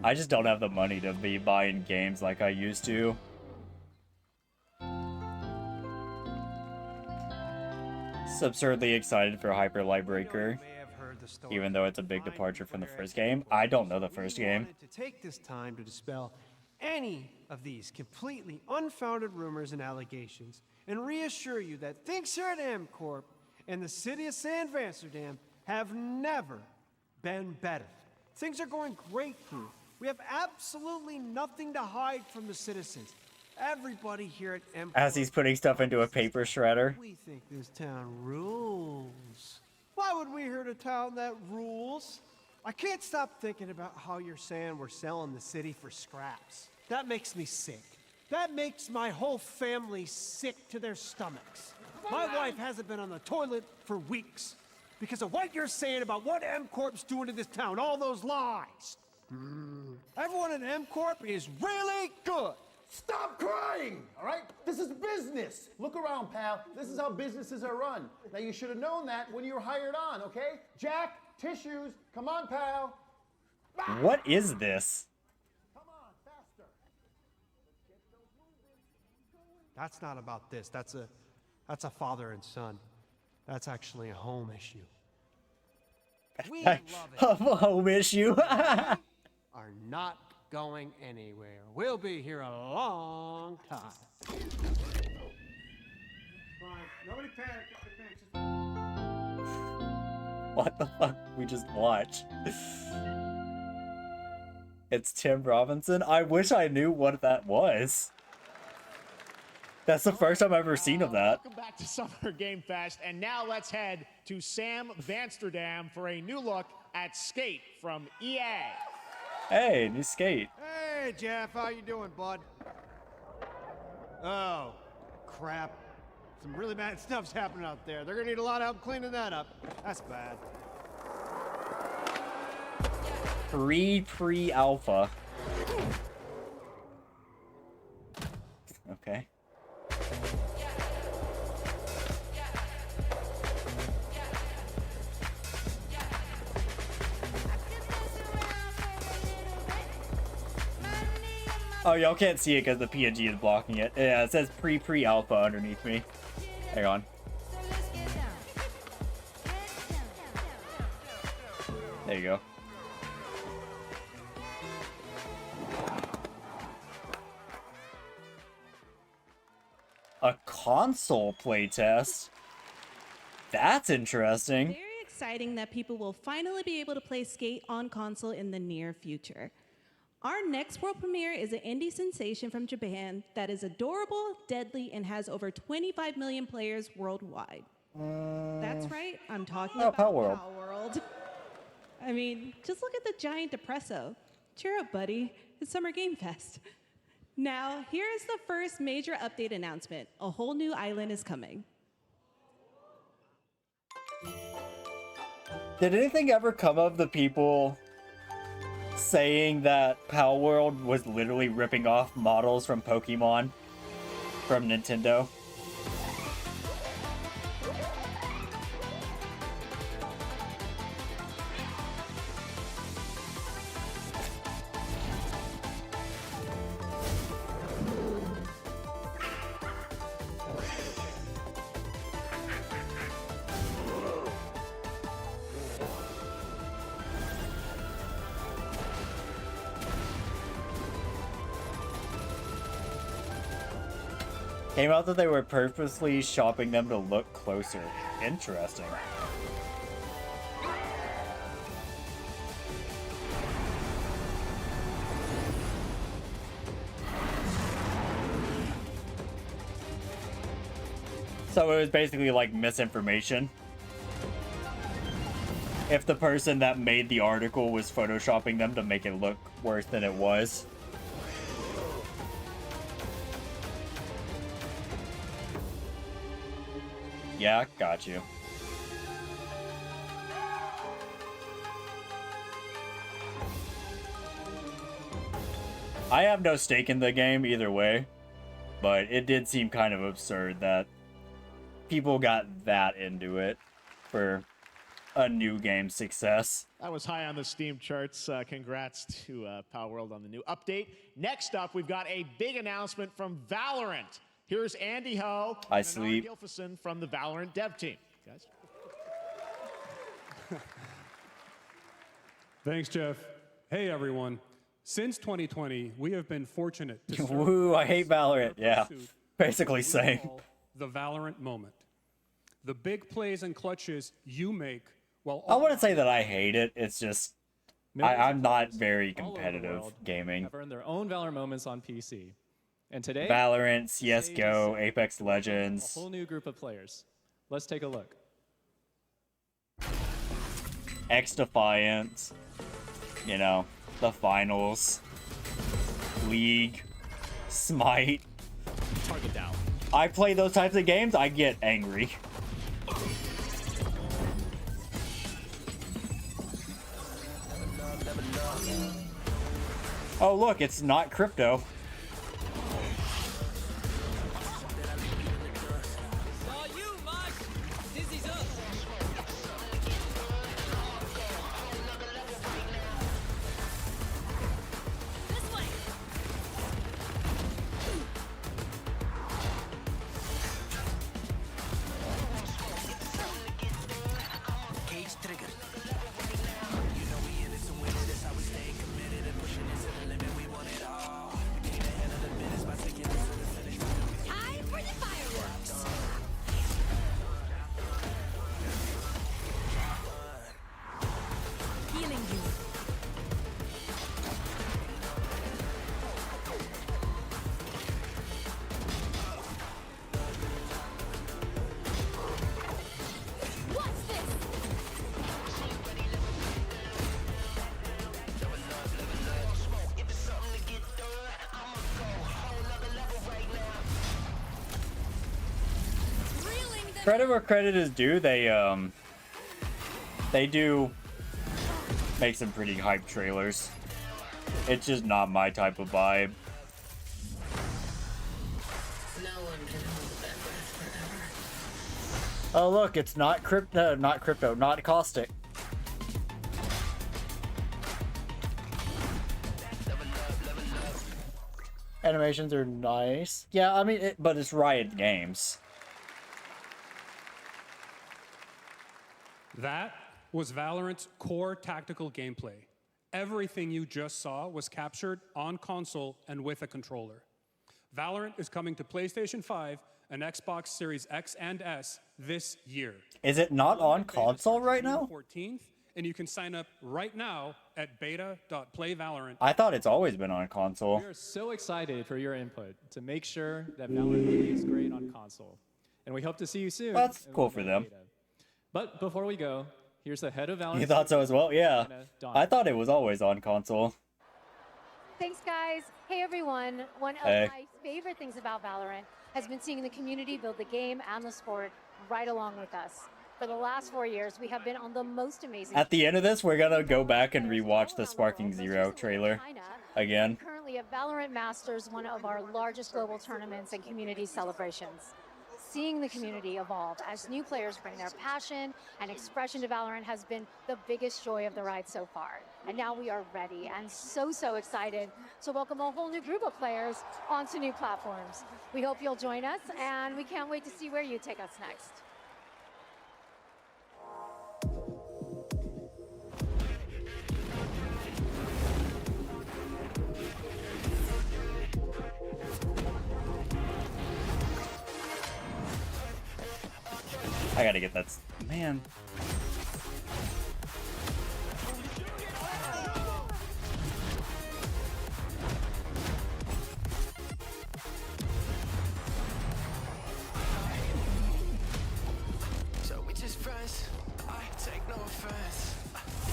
I just don't have the money to be buying games like I used to. So absurdly excited for Hyper Lightbreaker, even though it's a big departure from the first game. I don't know the first game. To take this time to dispel any of these completely unfounded rumors and allegations, and reassure you that things here at MCorp and the city of San Amsterdam have never been better. Things are going great here. We have absolutely nothing to hide from the citizens. Everybody here at MCorp... As he's putting stuff into a paper shredder. We think this town rules. Why would we hurt a town that rules? I can't stop thinking about how you're saying we're selling the city for scraps. That makes me sick. That makes my whole family sick to their stomachs. My wife hasn't been on the toilet for weeks because of what you're saying about what MCorp's doing to this town, all those lies. Everyone at MCorp is really good. Stop crying, all right? This is business. Look around, pal. This is how businesses are run. Now, you should have known that when you were hired on, okay? Jack, tissues. Come on, pal. What is this? That's not about this. That's a father and son. That's actually a home issue. We love it. A home issue. Are not going anywhere. We'll be here a long time. Fine. Nobody panic. What the fuck we just watched? It's Tim Robinson. I wish I knew what that was. That's the first time I've ever seen of that. Welcome back to Summer Game Fest, and now let's head to Sam Amsterdam for a new look at Skate from EA. Hey, new Skate. Hey, Jeff, how you doing, bud? Oh, crap. Some really bad stuff's happening out there. They're gonna need a lot of help cleaning that up. That's bad. Pre-alpha. Okay. Oh, y'all can't see it because the PNG is blocking it. Yeah, it says pre-alpha underneath me. Hang on. There you go. A console playtest? That's interesting. Very exciting that people will finally be able to play Skate on console in the near future. Our next world premiere is an indie sensation from Japan that is adorable, deadly, and has over 25 million players worldwide. That's right, I'm talking about Palworld. Palworld. I mean, just look at the giant depresso. Cheer up, buddy. It's Summer Game Fest. Now, here is the first major update announcement. A whole new island is coming. Did anything ever come of the people saying that Palworld was literally ripping off models from Pokemon from Nintendo? Came out that they were purposely shopping them to look closer. Interesting. So it was basically like misinformation. If the person that made the article was photoshopping them to make it look worse than it was. Yeah, got you. I have no stake in the game either way. but it did seem kind of absurd that people got that into it for a new game success. That was high on the Steam charts. Congrats to Power World on the new update. Next up, we've got a big announcement from Valorant. Here's Andy Ho and sleep. Gilfison from the Valorant dev team. Guys. Thanks, Jeff. Hey, everyone. Since 2020, we have been fortunate to serve Woo, I hate Valorant. Yeah, pursuit basically of what we same. call the Valorant moment. The big plays and clutches you make while I wouldn't say that I hate it. It's just I'm not very competitive gaming. Have earned their own Valorant moments on PC. And today, Valorant, CS:GO, Apex a Legends. whole new group of players. Let's take a look. X Defiant, you know, the finals, League, Smite. Target down. I play those types of games, I get angry. Oh look, it's not crypto. Time for the fireworks. Healing you. What's this? Credit where credit is due, they do make some pretty hype trailers. It's just not my type of vibe. Oh look, it's not crypto, not caustic. Animations are nice. Yeah, I mean, but it's Riot Games. That was Valorant's core tactical gameplay. Everything you just saw was captured on console and with a controller. Valorant is coming to PlayStation 5 and Xbox Series X and S this year. Is it not on console right now? 14th, and you can sign up right now at beta.playvalorant. I thought it's always been on console. We are so excited for your input to make sure that Valorant really is great on console. And we hope to see you soon. That's cool for them. But before we go, here's the head of Valorant. You thought so as well? Yeah. I thought it was always on console. Thanks, guys. Hey, everyone. One of Hey. my favorite things about Valorant has been seeing the community build the game and the sport right along with us. For the last 4 years, we have been on the most amazing. At the end of this, we're gonna go back and rewatch the Sparking Zero trailer again. Currently at Valorant Masters, one of our largest global tournaments and community celebrations. Seeing the community evolve as new players bring their passion and expression to Valorant has been the biggest joy of the ride so far. And now we are ready and so excited to welcome a whole new group of players onto new platforms. We hope you'll join us, and we can't wait to see where you take us next. I gotta get that. Man. So we just friends, I take no offense.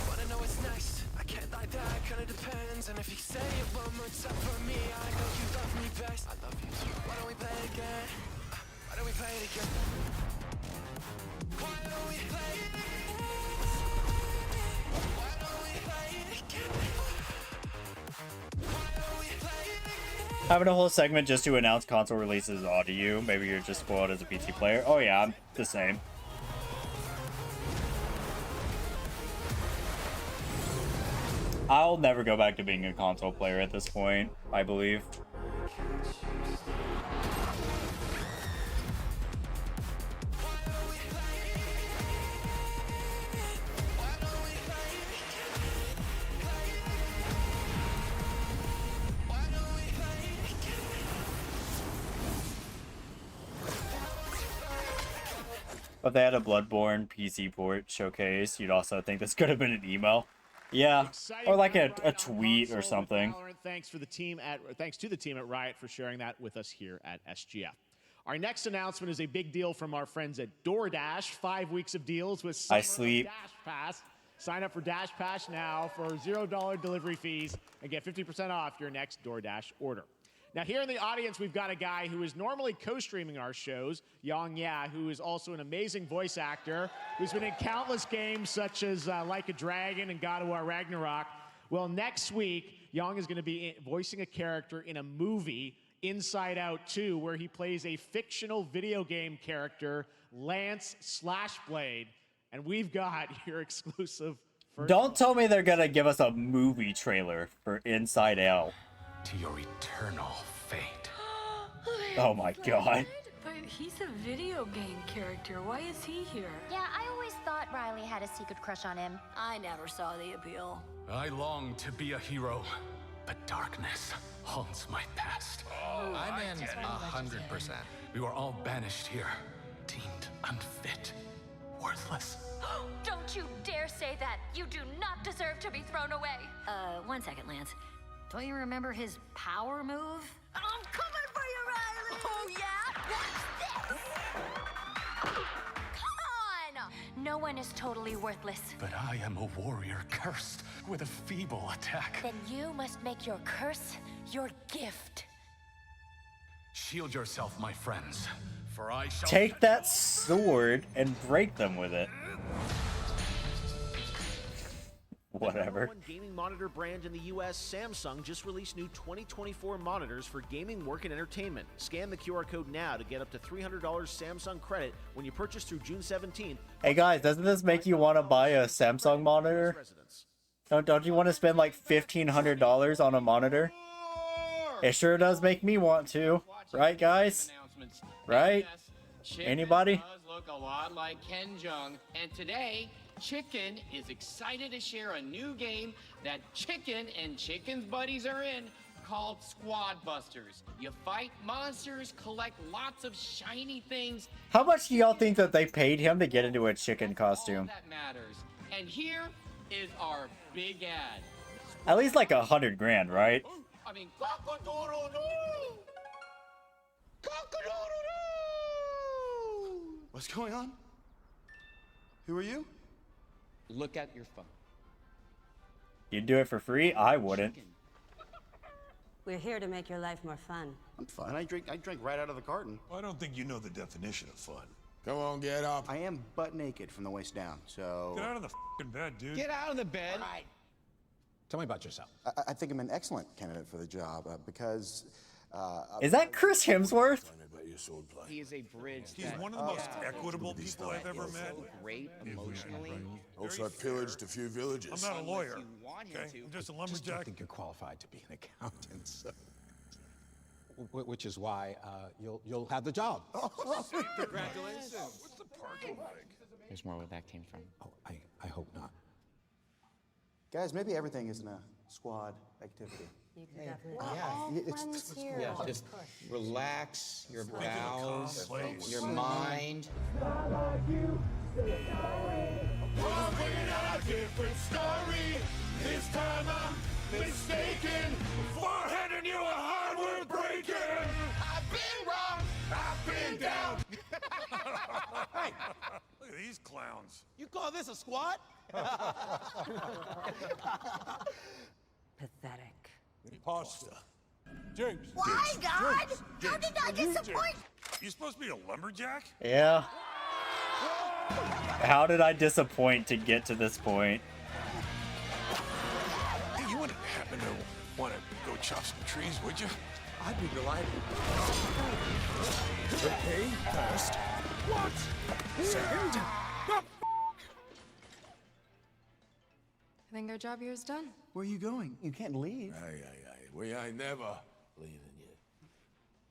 Wanna know what's next? I can't lie, that kinda depends. And if you say it one more time for me, I know you love me best. I love you too. Why don't we play it again? Why don't we play it again? Why don't we play it again? Why don't we play it again? Why don't we play it again? Having a whole segment just to announce console releases odd to you. Maybe you're just spoiled as a PC player. Oh yeah, I'm the same. I'll never go back to being a console player at this point, I believe. If they had a Bloodborne PC port showcase, you'd also think this could have been an email. Yeah, or like a tweet or something. Thanks to the team at Riot for sharing that with us here at SGF. Our next announcement is a big deal from our friends at DoorDash. 5 weeks of deals with I sleep. Dash Pass. Sign up for Dash Pass now for $0 delivery fees and get 50% off your next DoorDash order. Now, here in the audience, we've got a guy who is normally co-streaming our shows, Yang Ya, who is also an amazing voice actor, who's been in countless games such as Like a Dragon and God of War Ragnarok. Well, next week, Yang is going to be voicing a character in a movie, Inside Out 2, where he plays a fictional video game character, Lance Slashblade. And we've got your exclusive first Don't tell me they're going to give us a movie trailer for Inside Out. To your eternal fate. Oh my god. But he's a video game character. Why is he here? Yeah, I always thought Riley had a secret crush on him. I never saw the appeal. I long to be a hero, but darkness haunts my past. I'm in 100%. We were all banished here, deemed unfit, worthless. Don't you dare say that! You do not deserve to be thrown away! 1 second, Lance. Don't you remember his power move? I'm coming for you, Riley! Oh, yeah? Watch this! Come on! No one is totally worthless. But I am a warrior cursed with a feeble attack. Then you must make your curse your gift. Shield yourself, my friends, for I shall Take that sword and break them with it. Whatever. One gaming monitor brand in the U.S., Samsung, just released new 2024 monitors for gaming, work, and entertainment. Scan the QR code now to get up to $300 Samsung credit when you purchase through June 17th. Hey guys, doesn't this make you want to buy a Samsung monitor? Don't you want to spend like $1,500 on a monitor? It sure does make me want to. Right, guys? Right? Anybody? Does look a lot like Ken Jeong, and today Chicken is excited to share a new game that Chicken and Chicken's buddies are in called Squad Busters. You fight monsters, collect lots of shiny things. How much do y'all think that they paid him to get into a chicken costume? That matters. And here is our big ad. At least like $100 grand, right? I mean, cock-a-doodle-doo! Cock-a-doodle-doo! What's going on? Who are you? Look at your phone. You'd do it for free? I wouldn't. We're here to make your life more fun. I'm fine. I drink right out of the carton. I don't think you know the definition of fun. Come on, get up. I am butt naked from the waist down, so... Get out of the f***ing bed, dude. Get out of the bed. All right. Tell me about yourself. I think I'm an excellent candidate for the job because... Is that Chris Hemsworth? He is a bridge. He's one of the most equitable people I've ever met. Great emotionally. Also, I pillaged a few villages. I'm not a lawyer. Okay? I'm just a I lumberjack. don't think you're qualified to be an accountant, so... Which is why you'll have the job. Congratulations. What's the parking like? There's more where that came from. Oh, I hope not. Guys, maybe everything isn't a squad activity. You can definitely. Yeah, just relax your bowels, your mind. I'm bringing out a different story. This time I'm mistaken. For handing you a hardware breaking. I've been wrong. I've been down. Hey, look at these clowns. You call this a squad? Pathetic. Pasta. James. Why, James, God? James, How did I James, disappoint? You supposed to be a lumberjack? Yeah. How did I disappoint to get to this point? Hey, you wouldn't happen to want to go chop some trees, would you? I'd be delighted. Okay, first. What? Second? I think our job here is done. Where are you going? You can't leave. Aye. We ain't never leaving you.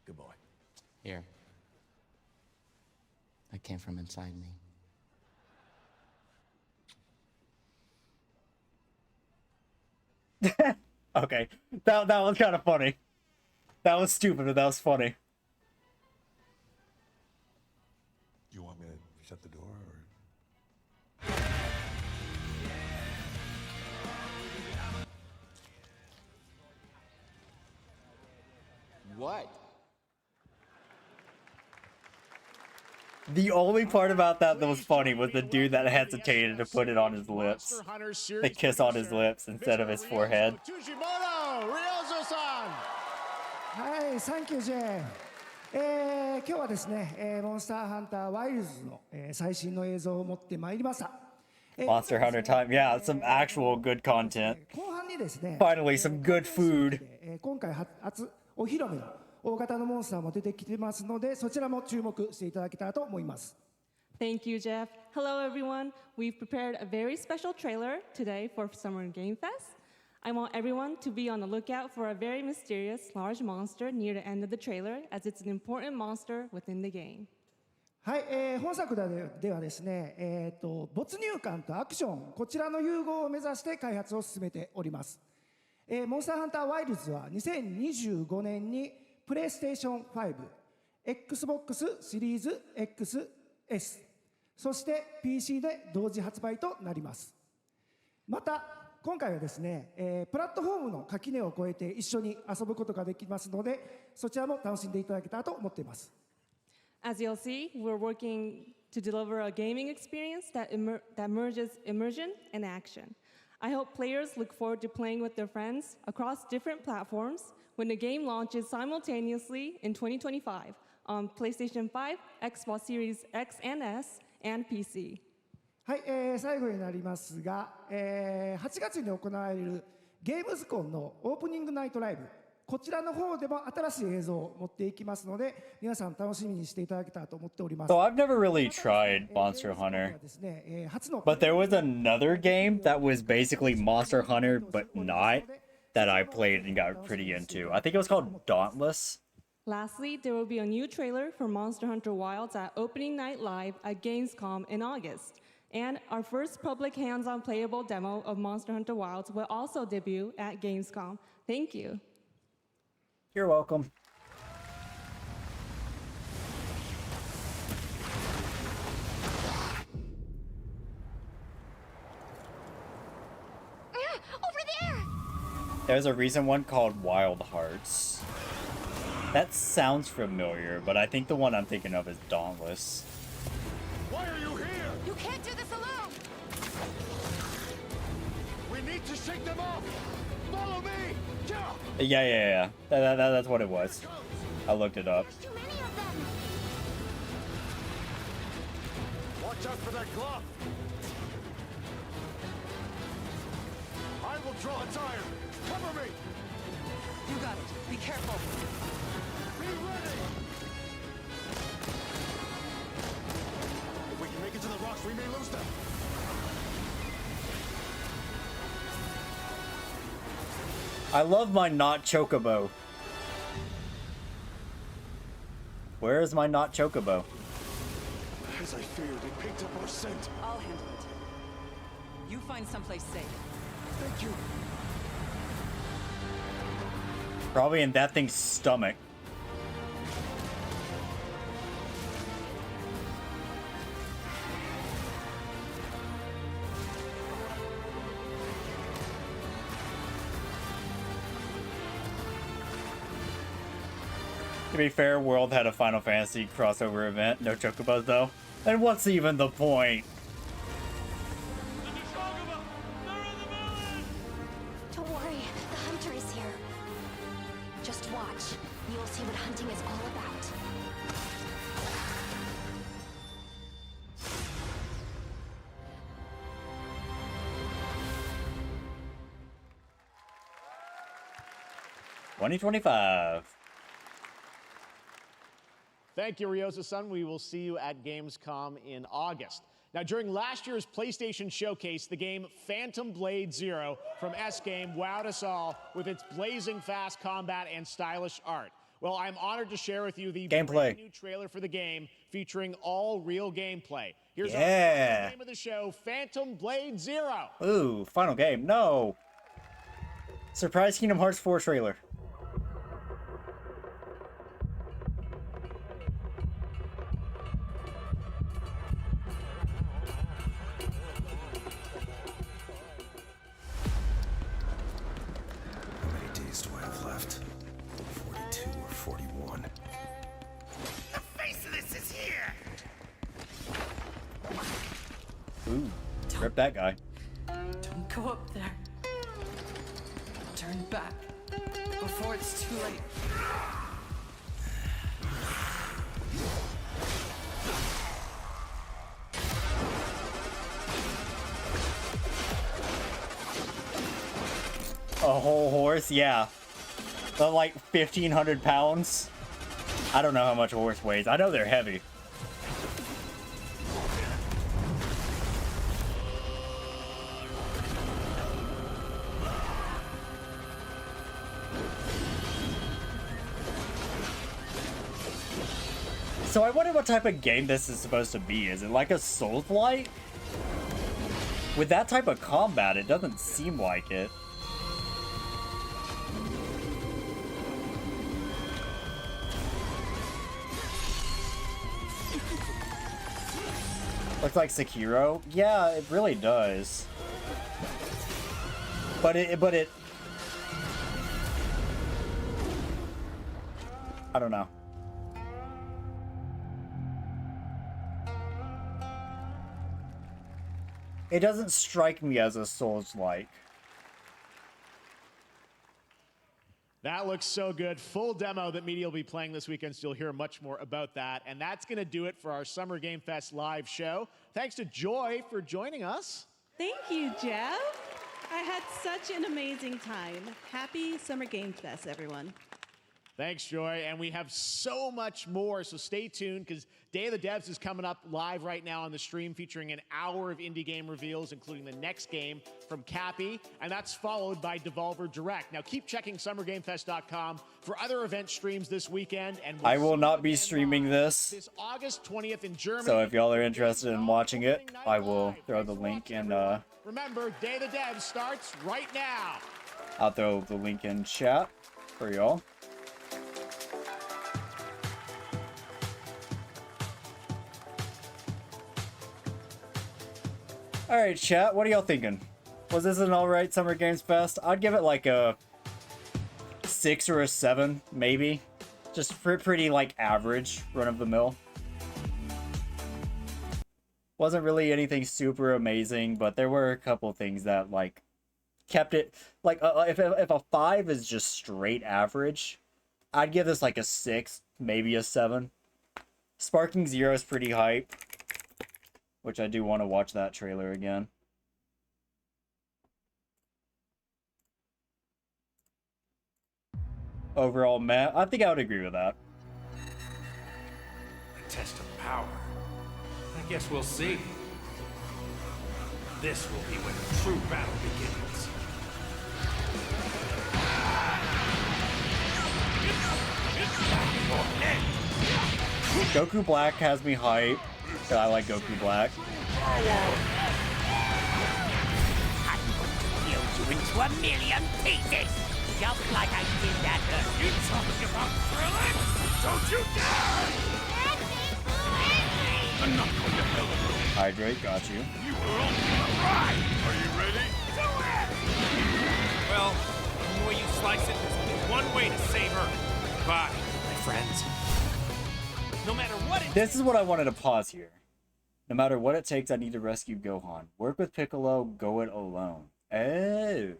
Good boy. Here. That came from inside me. Okay, that was kind of funny. That was stupid, but that was funny. You want me to shut the door, or? What? The only part about that was funny was the dude that hesitated to put it on his lips. The kiss on his lips instead of his forehead. Tujimoto Ryozo-san. はい、サンキュージェ今日はですね、モンスターハンターワイルズの、最新の映像を持ってまいりました。Monster Hunter time, yeah, some actual good content. 後半にですね、 Finally, some good food. 今回初お披露目の大型のモンスターも出てきてますので、そちらも注目していただけたらと思います。 Thank you, Jeff. Hello, everyone. We've prepared a very special trailer today for Summer Game Fest. I want everyone to be on the lookout for a very mysterious large monster near the end of the trailer, as it's an important monster within the game. はい、本作ではですね、没入感とアクション、こちらの融合を目指して開発を進めております。モンスターハンターワイルズは2025年にプレイステーション5、Xbox シリーズ XS、そして PC で同時発売となります。また今回はですね、プラットフォームの垣根を越えて一緒に遊ぶことができますので、そちらも楽しんでいただけたらと思っています。As you'll see, we're working to deliver a gaming experience that merges immersion and action. I hope players look forward to playing with their friends across different platforms when the game launches simultaneously in 2025 on PlayStation 5, Xbox Series X and S, and PC. はい、最後になりますが、8月に行われるゲームズコンのオープニングナイトライブ、こちらの方でも新しい映像を持っていきますので、皆さん楽しみにしていただけたらと思っております。 So I've never really tried Monster Hunter, but there was another game that was basically Monster Hunter but not, that I played and got pretty into. I think it was called Dauntless. Lastly, there will be a new trailer for Monster Hunter Wilds at Opening Night Live at Gamescom in August. And our first public hands-on playable demo of Monster Hunter Wilds will also debut at Gamescom. Thank you. You're welcome. Over there! There's a recent one called Wild Hearts. That sounds familiar, but I think the one I'm thinking of is Dauntless. Why are you here? You can't do this alone! We need to shake them off! Follow me! Yeah. That's what it was. I looked it up. Too many of them! Watch out for that glove! I will draw a tire! Cover me! You got it. Be careful. Be ready! If we can make it to the rocks, we may lose them! I love my not chocobo. Where is my not chocobo? As I feared, it picked up our scent. I'll handle it. You find someplace safe. Thank you. Probably in that thing's stomach. To be fair, World had a Final Fantasy crossover event. No chocobos though. And what's even the point? Don't worry, the hunter is here. Just watch. You'll see what hunting is all about. $2025. Thank you, Ryosa-san. We will see you at Gamescom in August. Now, during last year's PlayStation Showcase, the game Phantom Blade Zero from S-Game wowed us all with its blazing fast combat and stylish art. Well, I'm honored to share with you the brand new trailer for the game featuring all real gameplay. Here's our final game of the show, Phantom Blade Zero. Ooh, final game. No. Surprise Kingdom Hearts 4 trailer. How many days do I have left? 42 or 41? The face of this is here! Ooh, rip that guy. Don't go up there. Turn back before it's too late. A whole horse? Yeah. But like 1,500 pounds? I don't know how much a horse weighs. I know they're heavy. So I wonder what type of game this is supposed to be. Is it like a Souls-like? With that type of combat, it doesn't seem like it. Looks like Sekiro. Yeah, it really does. But it I don't know. It doesn't strike me as a Souls-like. That looks so good. Full demo that media will be playing this weekend, so you'll hear much more about that. And that's going to do it for our Summer Game Fest live show. Thanks to Joy for joining us. Thank you, Jeff. I had such an amazing time. Happy Summer Game Fest, everyone. Thanks, Joy. And we have so much more, so stay tuned because Day of the Devs is coming up live right now on the stream, featuring an hour of indie game reveals, including the next game from Cappy, and that's followed by Devolver Direct. Now, keep checking SummerGameFest.com for other event streams this weekend. And I will not be streaming this August 20th in Germany. So if y'all are interested in watching it, I will throw the link in. Remember, Day of the Devs starts right now. I'll throw the link in chat for y'all. Alright, chat, what are y'all thinking? Was this an alright Summer Games Fest? I'd give it like a 6 or a 7, maybe. Just pretty, like, average, run-of-the-mill. Wasn't really anything super amazing, but there were a couple things that, like, kept it... Like, if a 5 is just straight average, I'd give this like a 6, maybe a 7. Sparking Zero is pretty hype. Which I do want to watch that trailer again. Overall, meh. I think I would agree with that. A test of power. I guess we'll see. This will be when the true battle begins. Goku Black has me hype. I like Goku Black. I'm going to build you into 1,000,000 pieces, just like I did that earlier. You talking about grilling? Don't you dare! I'm not going to hell. Hydrate, got you. You were only right. Are you ready? Do it! Well, the way you slice it, there's only one way to save her. Goodbye, my friends. No matter what it This is what I wanted to pause here. No matter what it takes, I need to rescue Gohan. Work with Piccolo, go it alone. Oh.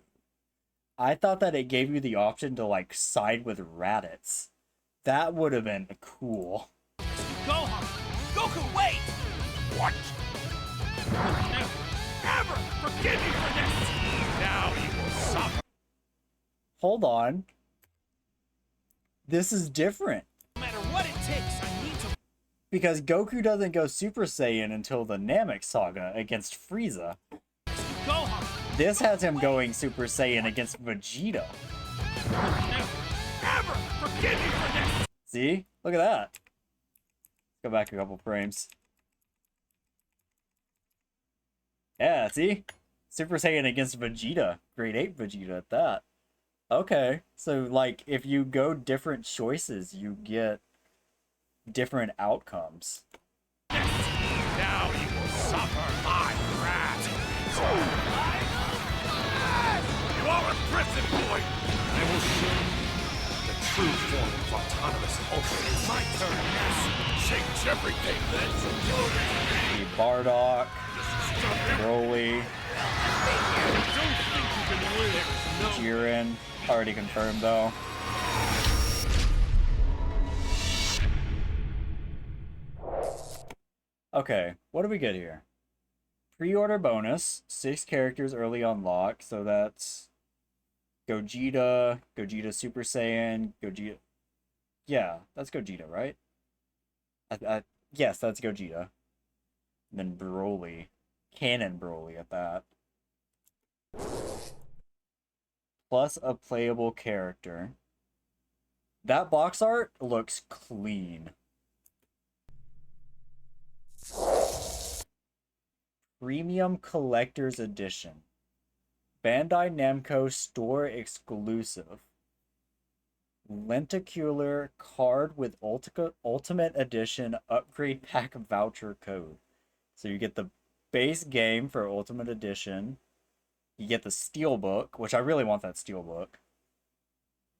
I thought that it gave you the option to, like, side with Raditz. That would have been cool. Gohan! Goku, wait! What? Never forgive me for this! Now you will suffer. Hold on. This is different. No matter what it takes, I need to... Because Goku doesn't go Super Saiyan until the Namek Saga against Frieza. This has him going Super Saiyan against Vegeta. Ever forgive me for this! See? Look at that. Go back a couple frames. Yeah, see? Super Saiyan against Vegeta. Grade 8 Vegeta at that. Okay. So, like, if you go different choices, you get different outcomes. Now you will suffer my wrath. You are a prison boy. I will show you the true form of autonomous ultra. It's my turn. Yes. Change everything. Let's do it. The Bardock, Broly, Jiren. Already confirmed though. Okay, what do we get here? Pre-order bonus, 6 characters early unlock, so that's Gogeta, Gogeta Super Saiyan, Gogeta. Yeah, that's Gogeta, right? Yes, that's Gogeta. And then Broly. Canon Broly at that. Plus a playable character. That box art looks clean. Premium Collector's Edition. Bandai Namco store exclusive. Lenticular card with Ultimate Edition upgrade pack voucher code. So you get the base game for Ultimate Edition. You get the Steelbook, which I really want that Steelbook.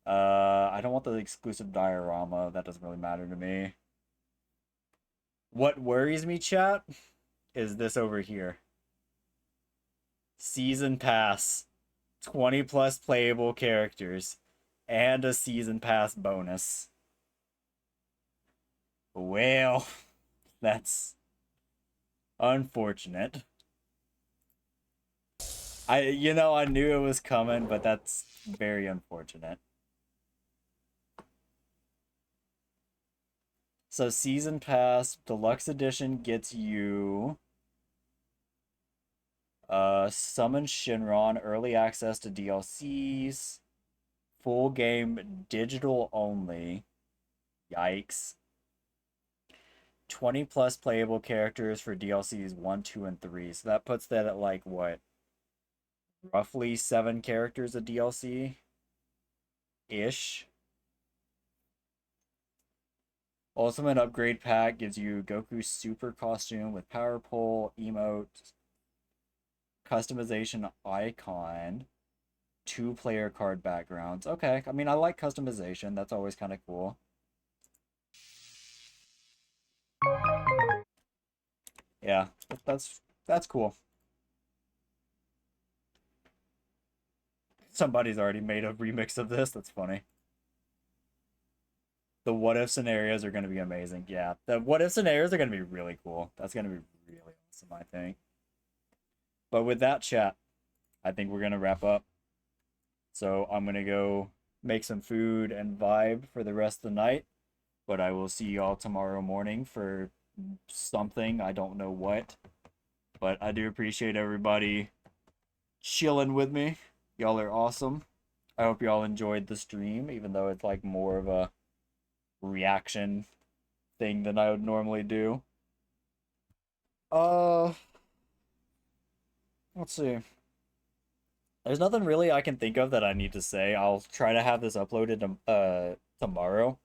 I don't want the exclusive diorama. That doesn't really matter to me. What worries me, chat, is this over here. Season Pass. 20 plus playable characters. And a Season Pass bonus. Well, that's unfortunate. I knew it was coming, but that's very unfortunate. So Season Pass Deluxe Edition gets you Summon Shinron, early access to DLCs, full game digital only. Yikes. 20 plus playable characters for DLCs 1, 2, and 3. So that puts that at like what? Roughly 7 characters a DLC ish. Ultimate Upgrade Pack gives you Goku's super costume with power pole, emote, customization icon, 2 player card backgrounds. Okay, I mean, I like customization. That's always kind of cool. Yeah, that's cool. Somebody's already made a remix of this. That's funny. The what if scenarios are going to be amazing. Yeah, the what if scenarios are going to be really cool. That's going to be really awesome, I think. But with that, chat, I think we're going to wrap up. So I'm going to go make some food and vibe for the rest of the night. But I will see y'all tomorrow morning for something. I don't know what. But I do appreciate everybody chilling with me. Y'all are awesome. I hope y'all enjoyed the stream, even though it's like more of a reaction thing than I would normally do. Let's see. There's nothing really I can think of that I need to say. I'll try to have this uploaded tomorrow.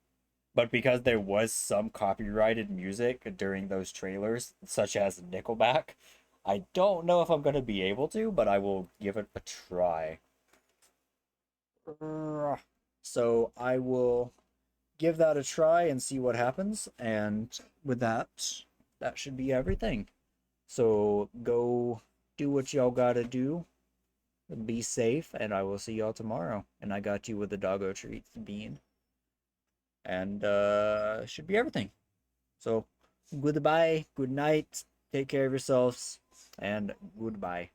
But because there was some copyrighted music during those trailers, such as Nickelback, I don't know if I'm going to be able to, but I will give it a try. So I will give that a try and see what happens. And with that, that should be everything. So go do what y'all gotta do. Be safe, and I will see y'all tomorrow. And I got you with the doggo treats, Bean. And should be everything. So goodbye, good night, take care of yourselves, and goodbye.